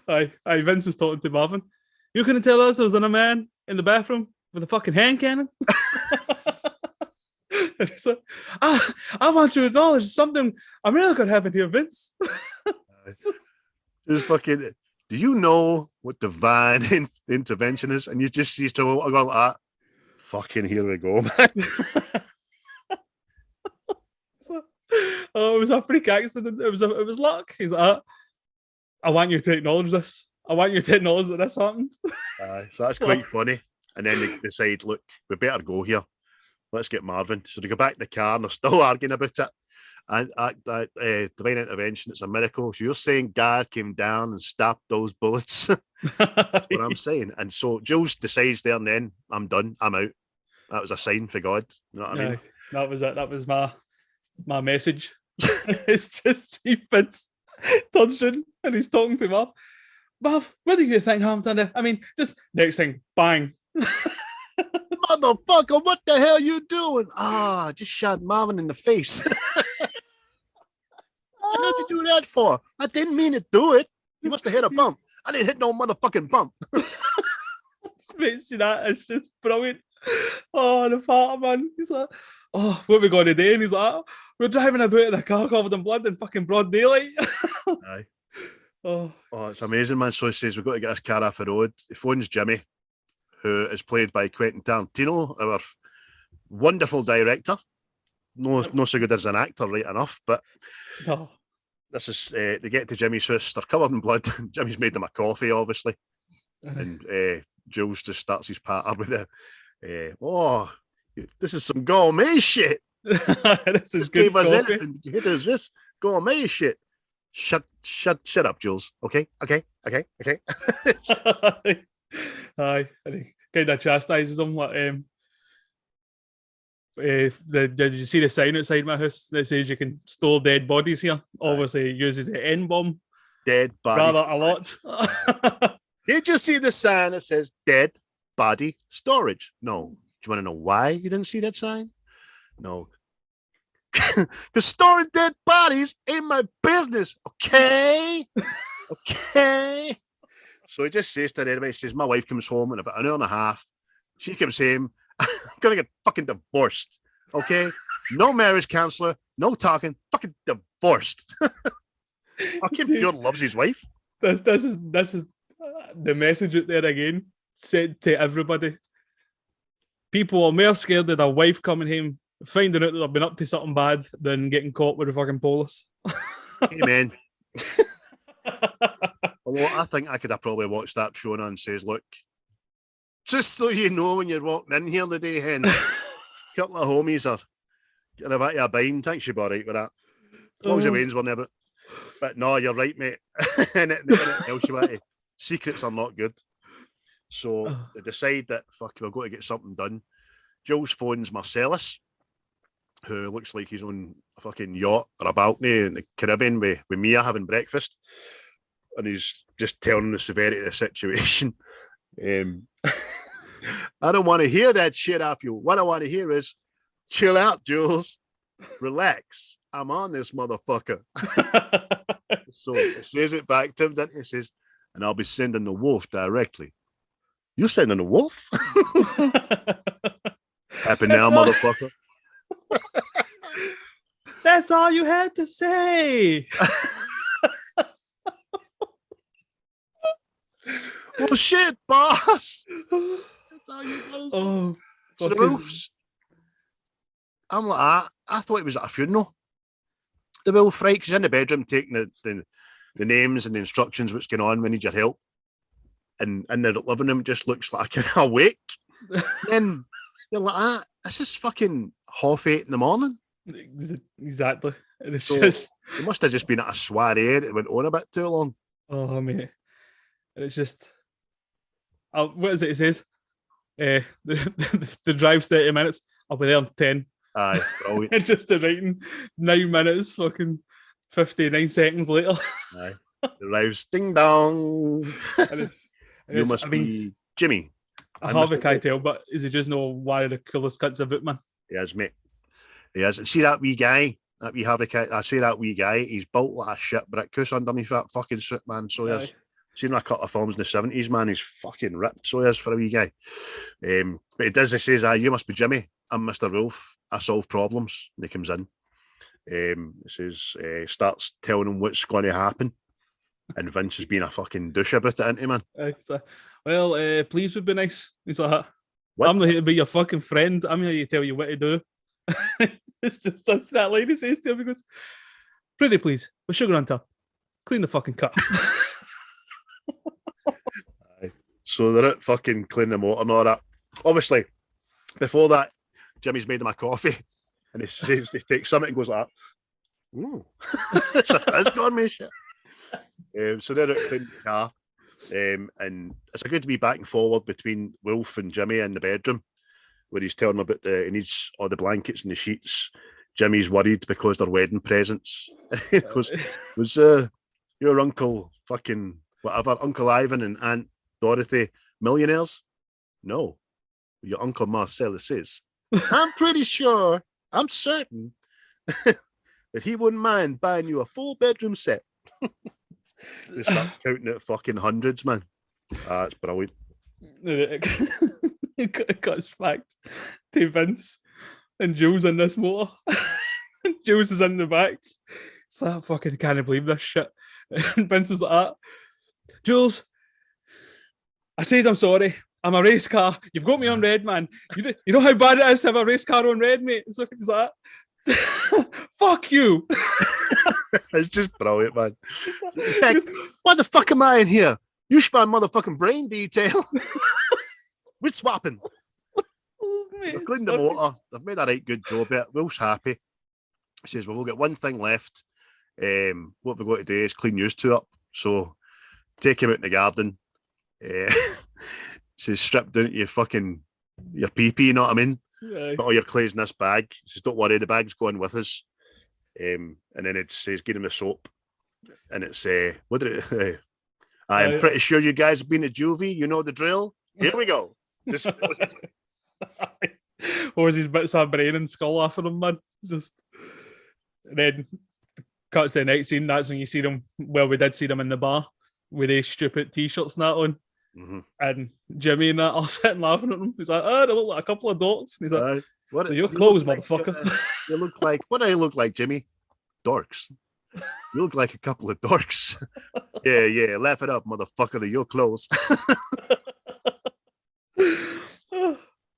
Aye, Vince was talking to Marvin. You couldn't tell us there was a man in the bathroom with a fucking hand cannon? And he's like, I want you to acknowledge something a miracle happened here, Vince. Just fucking, do you know what divine intervention is? And you just see to go like that. Fucking here we go, man. Oh, it was a freak accident. It was luck. He's like, I want you to acknowledge this. I want you to acknowledge that this happened. So that's quite funny. And then they decide, look, we better go here. Let's get Marvin. So they go back in the car and they're still arguing about it. And divine intervention, it's a miracle. So you're saying God came down and stopped those bullets? That's what I'm saying. And so Jules decides there and then, I'm done. I'm out. That was a sign for God. You know what I mean? That was it. That was my message. It's just Vince touching and he's talking to Marv. Marv, what do you think happened? I mean, just next thing, bang. Motherfucker, what the hell you doing? Just shot Marvin in the face. What did you do that for? I didn't mean to do it. You must have hit a bump. I didn't hit no motherfucking bump. Mate, see that? It's just brilliant. Oh, the father man. He's like, oh, what are we going to do? And he's like, we're driving about in a car covered in blood in fucking broad daylight. Aye. Oh, it's amazing, man. So he says, we've got to get this car off the road. He phones Jimmy, who is played by Quentin Tarantino, our wonderful director. No so good as an actor, right enough, but this is, they get to Jimmy's house, they're covered in blood. Jimmy's made them a coffee, obviously. And Jules just starts his patter with this is some gourmet shit. This is good. Gave us anything. Did you hit us this gourmet shit? Shut up, Jules. Okay. Aye, and he kind of chastises him. Like, did you see the sign outside my house that says you can store dead bodies here? Obviously, he uses the N-bomb. Dead body. Rather a lot. Did you see the sign that says dead body storage? No. Do you want to know why you didn't see that sign? No. Because storing dead bodies ain't my business, okay? Okay. So he just says to everybody, he says, my wife comes home in about an hour and a half. She comes home. I'm going to get fucking divorced, okay? No marriage counselor, no talking, fucking divorced. Fucking pure loves his wife. This is the message out there again, said to everybody. People are more scared of their wife coming home, finding out that they've been up to something bad, than getting caught with the fucking police. Amen. Although I think I could have probably watched that show and says, look, just so you know when you're walking in here the day hen, a couple of homies are getting a bit of a bind. Thanks, you'll be all right with that. As long as your veins weren't about. But no, you're right, mate. And secrets are not good. So they decide that, fuck, we're going to get something done. Jules phones Marcellus, who looks like he's on a fucking yacht or a balcony in the Caribbean with Mia having breakfast. And he's just telling the severity of the situation. I don't want to hear that shit off you. What I want to hear is, chill out, Jules. Relax. I'm on this motherfucker. So he says it back to him, then he says, and I'll be sending the wolf directly. You're sending the wolf? Happy now, motherfucker. That's all you had to say. Well, shit, boss. That's all you got to say. Oh, so the wolves. I'm like, I thought it was at a funeral. The wolf, right? Because he's in the bedroom taking the names and the instructions, what's going on, we need your help. And in the living room, just looks like an awake. Then you're like, this is fucking 8:30 in the morning. Exactly. And it's so just, it must have just been at a soiree and it went on a bit too long. Oh, mate. And it's just, what is it? It says, the drive's 30 minutes. I'll be there in 10. Aye, brilliant. And just writing 9 minutes, fucking 59 seconds later. Aye. The arrives, ding dong. You must be Jimmy. I have a Keitel, but is he just not one of the coolest cunts about, man? He is, mate. He is. See that wee guy, that wee Harvey Keitel, I say that wee guy, he's built like a shit brick underneath that fucking suit, man. So he is. Seen a couple of films in the 70s, man. He's fucking ripped, so he is for a wee guy. But he does, he says, you must be Jimmy. I'm Mr. Wolf. I solve problems. And he comes in. He says, starts telling him what's going to happen. And Vince is being a fucking douche about it, isn't he, man? Well, please would be nice. He's like, What? I'm not here to be your fucking friend. I'm here to tell you what to do. It's just that's that lady says to him. He goes, pretty please, with sugar on top. Clean the fucking cup. So they're at fucking cleaning the motor and all that. Obviously, before that, Jimmy's made him a coffee. And he says he takes something and goes like that. Ooh. That's gone me shit. So they're out cleaning the car. And it's a good to be back and forward between Wolf and Jimmy in the bedroom, where he's telling him about he needs all the blankets and the sheets. Jimmy's worried because they're wedding presents. He goes, was your uncle fucking whatever, Uncle Ivan and Aunt Dorothy millionaires? No. Your Uncle Marcellus is. I'm pretty sure, I'm certain that he wouldn't mind buying you a full bedroom set. They start counting at fucking hundreds, man. It's brilliant. It got fact to Vince and Jules in this motor. Jules is in the back. It's like, I fucking can't believe this shit. And Vince is like that. Jules, I said I'm sorry. I'm a race car. You've got me on red, man. You know how bad it is to have a race car on red, mate? So he's like, fuck you. It's just brilliant, man. Heck, why the fuck am I in here? You should buy motherfucking brain detail. We're swapping. They've cleaned the motor. They've made a right good job of it. Will's happy. He says, well, we'll get one thing left. What we're going to do is clean yours two up. So take him out in the garden. Says, strip down to your pee-pee, you know what I mean? Yeah. Put all your clothes in this bag. He says, don't worry, the bag's going with us. And then it says, get him the soap. And it's, what did it, I'm pretty sure you guys have been to juvie. You know the drill. Here we go. Or is his bits of brain and skull after him, man? Just, and then cuts to the next scene. That's when you see them. Well, we did see them in the bar with these stupid t-shirts and that on. Mm-hmm. And Jimmy and that are sitting laughing at them. He's like, oh, they look like a couple of dorks. And he's like, what? Your clothes, motherfucker. You look like, what do I look like, Jimmy? Dorks. You look like a couple of dorks. Yeah, laugh it up, motherfucker. They're your clothes.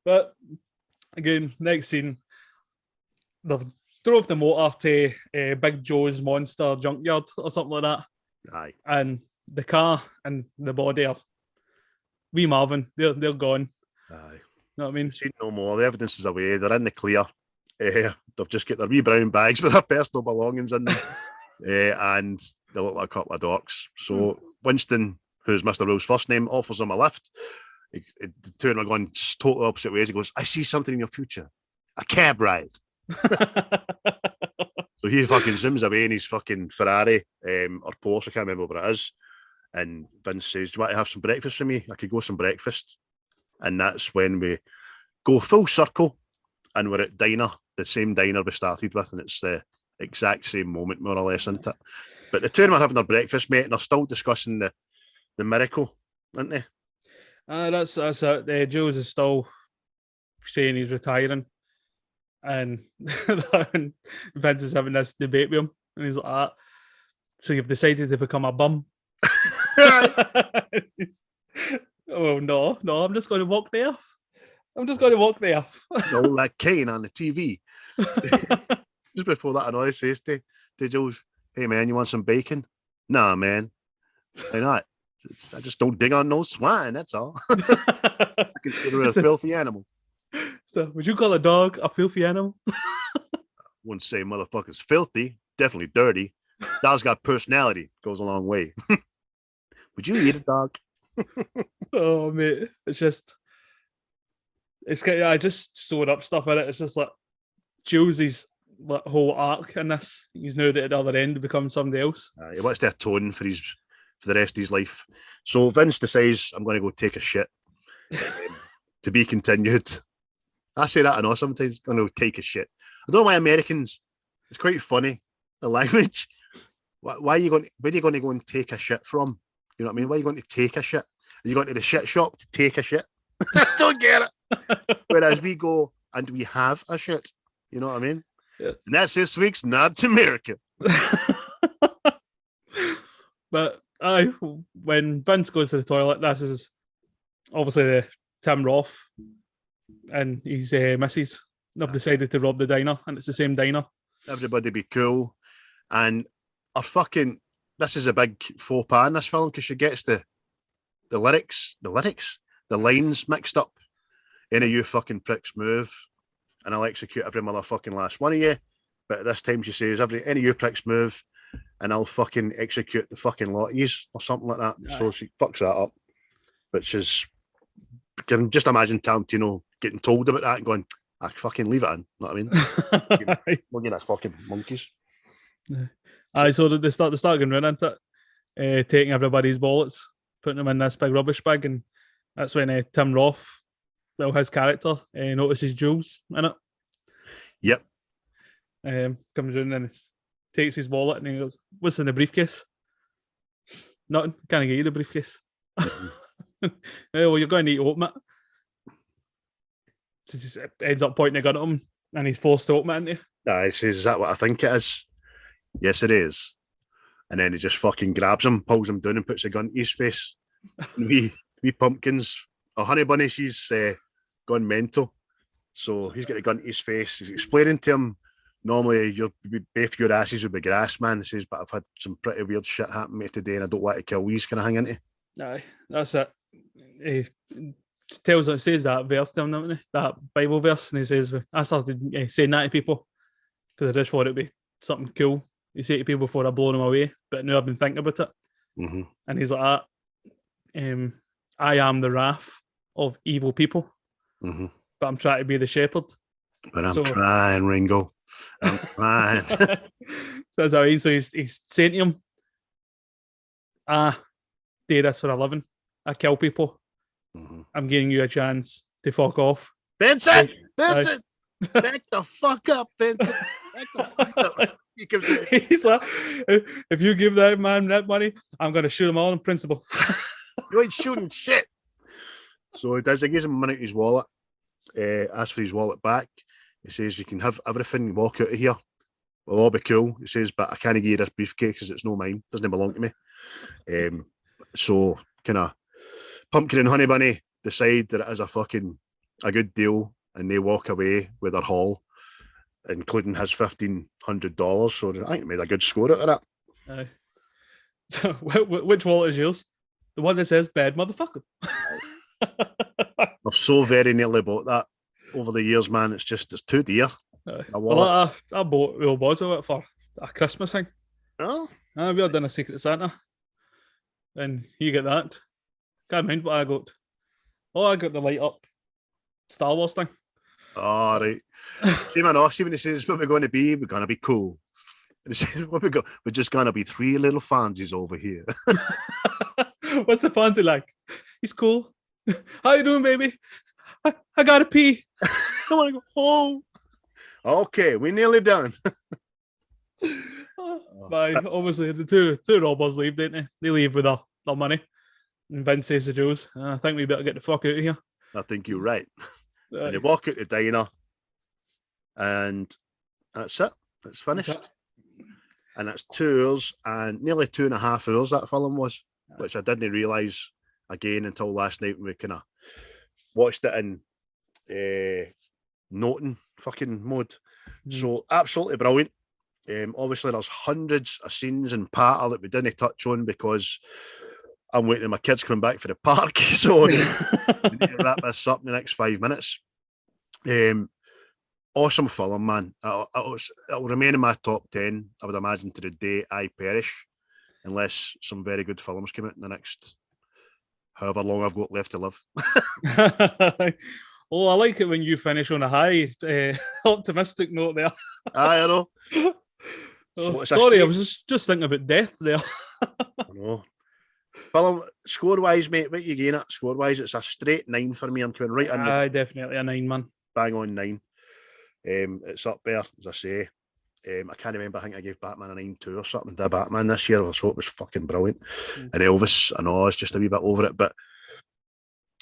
But again, next scene, they've drove the motor to Big Joe's Monster Junkyard or something like that. Aye. And the car and the body are wee Marvin. They're gone. Aye. You know what I mean? Seen no more. The evidence is away. They're in the clear. They've just got their wee brown bags with their personal belongings in them. And they look like a couple of dorks. So Winston, who's Mr. Will's first name, offers them a lift. The two of them are going totally opposite ways. He goes, I see something in your future. A cab ride. So he fucking zooms away in his fucking Ferrari or Porsche, I can't remember what it is. And Vince says, do you want to have some breakfast for me? I could go some breakfast. And that's when we go full circle and we're at diner, the same diner we started with, and it's the exact same moment, more or less, isn't it? But the two of them are having their breakfast, mate, and they're still discussing the miracle, aren't they? That's it. Jules is still saying he's retiring. And Vince is having this debate with him. And he's like, so you've decided to become a bum? Oh, no, I'm just going to walk the earth. No, like Kane on the TV. Just before that, Annoy says to Jules, hey, man, you want some bacon? Nah, man. Why not? I just don't dig on no swine, that's all. I consider it a filthy animal. So, would you call a dog a filthy animal? Wouldn't say motherfucker's filthy, definitely dirty. Dog's got personality, goes a long way. Would you eat a dog? Oh, mate, it's kind of, I just sewed up stuff in it. It's just like Jules's whole arc in this. He's now at the other end to become somebody else. He wants to atone for his for the rest of his life. So Vince decides, I'm going to go take a shit. To be continued. I say that I know sometimes, going to take a shit. I don't know why Americans, it's quite funny, the language. Why are you going, where are you going to go and take a shit from? You know what I mean? Why are you going to take a shit? Are you going to the shit shop to take a shit? I don't get it. Whereas we go and we have a shit. You know what I mean? Yeah. And that's this week's Nod to America. But when Vince goes to the toilet, this is obviously the Tim Roth and his missus. They've decided to rob the diner, and it's the same diner. Everybody be cool. And this is a big faux pas in this film because she gets the lines mixed up. Any of you fucking pricks move, and I'll execute every motherfucking last one of you. But this time she says, any of you pricks move, and I'll fucking execute the fucking lot of yous, or something like that. Yeah. So she fucks that up, which is, you can just imagine Tarantino getting told about that and going, I fucking leave it in. You know what I mean? We're getting fucking monkeys. So they start going around into it, taking everybody's wallets, putting them in this big rubbish bag, and that's when Tim Roth, his character, notices Jules in it. Yep. Comes in and takes his wallet and he goes, "What's in the briefcase?" "Nothing. Can't get you the briefcase." "Well, you're going to need to open it." So he just ends up pointing a gun at him and he's forced to open it, isn't he? He says, "Is that what I think it is?" "Yes, it is." And then he just fucking grabs him, pulls him down and puts a gun to his face. we pumpkins. Honey Bunny, she's gone mental. So he's got a gun to his face. He's explaining to him, normally both your asses would be grass, man. He says, but I've had some pretty weird shit happen to me today and I don't want to kill you. Can I hang into? Aye, that's it. He says that verse to him, doesn't he? That Bible verse, and he says, I started saying that to people because I just thought it'd be something cool you say to people before I blow them away, but now I've been thinking about it. Mm-hmm. And he's like that. I am the wrath of evil people, mm-hmm. but I'm trying to be the shepherd. But I'm trying, Ringo. I'm trying. That's how so he's saying to him, I do this for a living. I kill people. Mm-hmm. I'm giving you a chance to fuck off. Vincent! Back the fuck up, Vincent. Back the fuck up. He's like, if you give that man that money, I'm going to shoot him all in principle. You ain't shooting shit. So he does. He gives him money to his wallet. Asks for his wallet back. He says, you can have everything, walk out of here. We'll all be cool. He says, but I can't give you this briefcase because it's no mine. It doesn't belong to me. So kind of Pumpkin and Honey Bunny decide that it is a good deal and they walk away with their haul, including his $1,500. So I think he made a good score out of that. So, which wallet is yours? The one that says bed, motherfucker. I've so very nearly bought that over the years, man. It's too dear. Well, I bought Will Boz of it for a Christmas thing. Oh? We all done a Secret Santa. And you get that. Can't mind what I got. Oh, I got the light up Star Wars thing. All right. See, man, see when he says what we're going to be cool. And he says, what we got? We're just going to be three little fansies over here. What's the fancy like? He's cool. How you doing, baby? I gotta pee. I want to go home. Okay, we're nearly done. Obviously, the two robbers leave, don't they? They leave with their money. And Vince says to Jules, I think we better get the fuck out of here. I think you're right. And they walk out the diner, and that's it. It's finished. And that's 2 hours, and nearly 2.5 hours that film was, which I didn't realise again until last night when we kind of watched it in noting fucking mode. So absolutely brilliant. Obviously, there's hundreds of scenes in patter that we didn't touch on because I'm waiting for my kids coming back for the park. So we need to wrap this up in the next 5 minutes. Awesome film, man. It'll remain in my top 10, I would imagine, to the day I perish, unless some very good films come out in the next however long I've got left to live. Oh, I like it when you finish on a high, optimistic note there. I know. Sorry, I was just thinking about death there. I know. Palme, score-wise, mate, what you getting at? Score-wise, it's a straight 9 for me. I'm coming right in with Definitely a 9, man. bang on 9. It's up there, as I say. I can't remember. I think I gave Batman a 9-2 or something to Batman this year. I thought it was fucking brilliant. And Elvis, I know, I was just a wee bit over it, but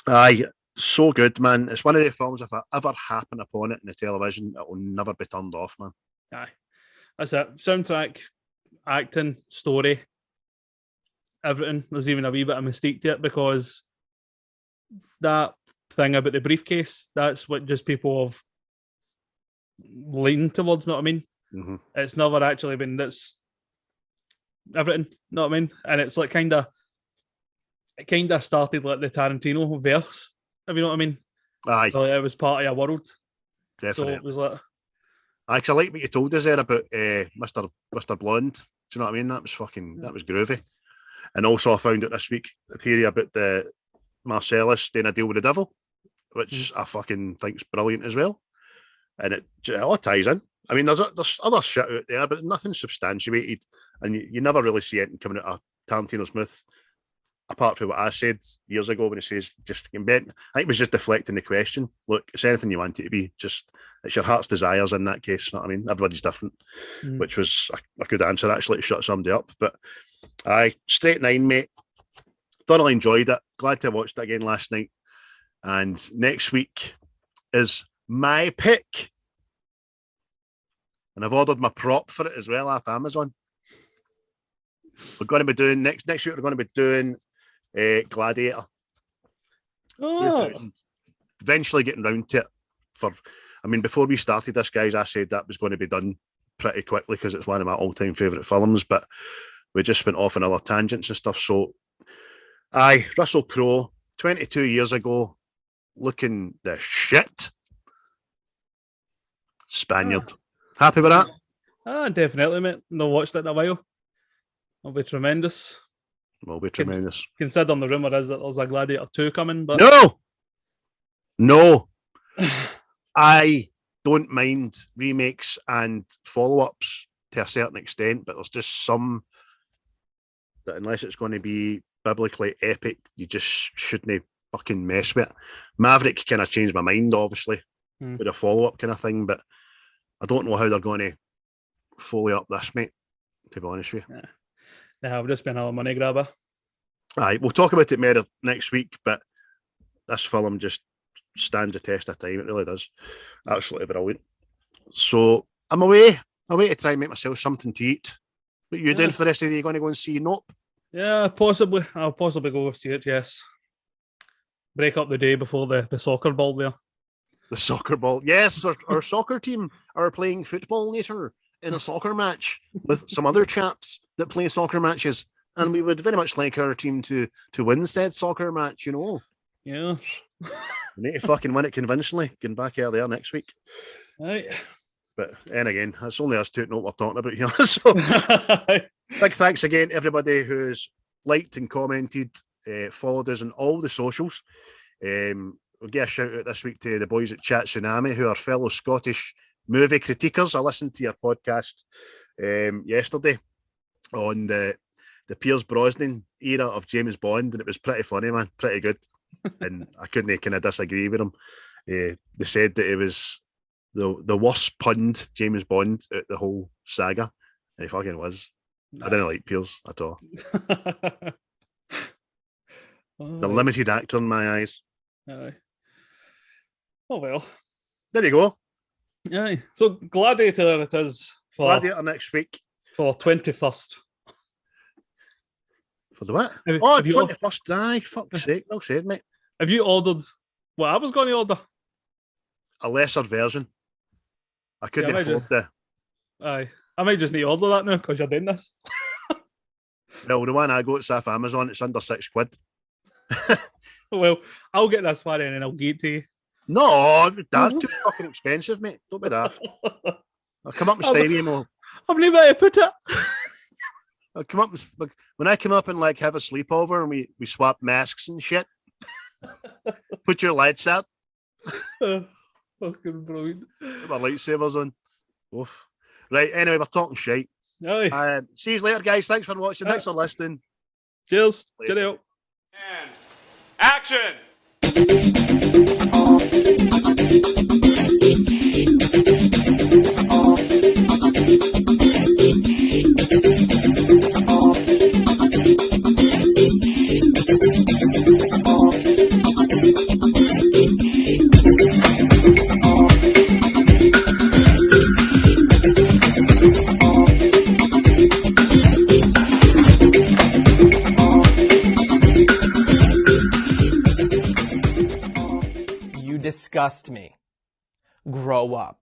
aye, so good, man. It's one of the films, if I ever happen upon it in the television, it will never be turned off, man. Aye. That's it. Soundtrack, acting, story, everything. There's even a wee bit of mystique to it because that thing about the briefcase, that's what just people have leaned towards, know what I mean? Mm-hmm. It's never actually been that's everything, know what I mean? And it's like kind of started like the Tarantino verse, if you know what I mean. Aye, So it was part of a world. definitely. So it was like, I like what you told us there about Mr. Blonde. Do you know what I mean? That was groovy. And also, I found out this week a theory about the Marcellus doing a deal with the devil, which I fucking think's brilliant as well. And it all ties in. I mean, there's other shit out there, but nothing substantiated, and you never really see anything coming out of Tarantino Smith, apart from what I said years ago when he says, just in bed. I think it was just deflecting the question. Look, it's anything you want it to be. Just, it's your heart's desires in that case. You know what I mean? Everybody's different, which was a good answer, actually, to shut somebody up. But aye, straight 9, mate. Thoroughly enjoyed it. Glad to have watched it again last night. And next week is my pick. And I've ordered my prop for it as well off Amazon. We're going to be doing next week. We're going to be doing Gladiator. oh, 2000. Eventually getting round to it. Before we started this, guys, I said that was going to be done pretty quickly because it's one of my all-time favourite films. But we just went off on other tangents and stuff. So, aye, Russell Crowe, 22 years ago, looking the shit. Spaniard. Happy with that? Definitely, mate. No watched it in a while. It'll be tremendous. Will be tremendous. Considering the rumour is that there's a Gladiator 2 coming, but No. I don't mind remakes and follow-ups to a certain extent, but there's just some that unless it's going to be biblically epic, you just shouldn't fucking mess with it. Maverick kind of changed my mind, obviously, with a follow-up kind of thing, but I don't know how they're going to follow up this, mate, to be honest with you. Yeah, I've just been a money grabber. Aye, we'll talk about it more next week, but this film just stands the test of time. It really does. Absolutely brilliant. So I'm away to try and make myself something to eat. What you doing for the rest of the day? You going to go and see Nope? Yeah, possibly. I'll possibly go see it, yes. Break up the day before the soccer ball there. The soccer ball. Yes, our soccer team are playing football later in a soccer match with some other chaps that play soccer matches. And we would very much like our team to win said soccer match, you know. Yeah. We need to fucking win it convincingly. Getting back out there next week. Right. But and again, it's only us two know what we're talking about here. So big thanks again, everybody who's liked and commented, followed us on all the socials. We'll give a shout out this week to the boys at Chat Tsunami, who are fellow Scottish movie critiquers. I listened to your podcast yesterday on the Pierce Brosnan era of James Bond, and it was pretty funny, man, pretty good. And I couldn't kind of disagree with them. They said that it was the worst punned James Bond out the whole saga, and he fucking was. I didn't like Pierce at all. The limited actor in my eyes. Aye. Oh well. There you go. Aye. So Gladiator it is for Gladiator next week. for 21st. For the what? Have 21st. Aye, fuck's sake. Well said, mate. Have you ordered what I was going to order? A lesser version. I couldn't afford the. Aye. I might just need to order that now because you're doing this. Well, the one I got it's off Amazon. It's under £6. Well, I'll get this one and then I'll get it to you. No, that's too fucking expensive, mate. Don't be daft. I'll come up and stay with you, and I've never to put it. I'll come up and when I come up and like have a sleepover and we swap masks and shit. Put your lights out. Fucking brilliant. Put my lightsabers on. Oof. Right, anyway, we're talking shite. Aye. See you later, guys. Thanks for watching. Thanks for listening. Cheers. Later. Cheerio. And action! You disgust me. Grow up.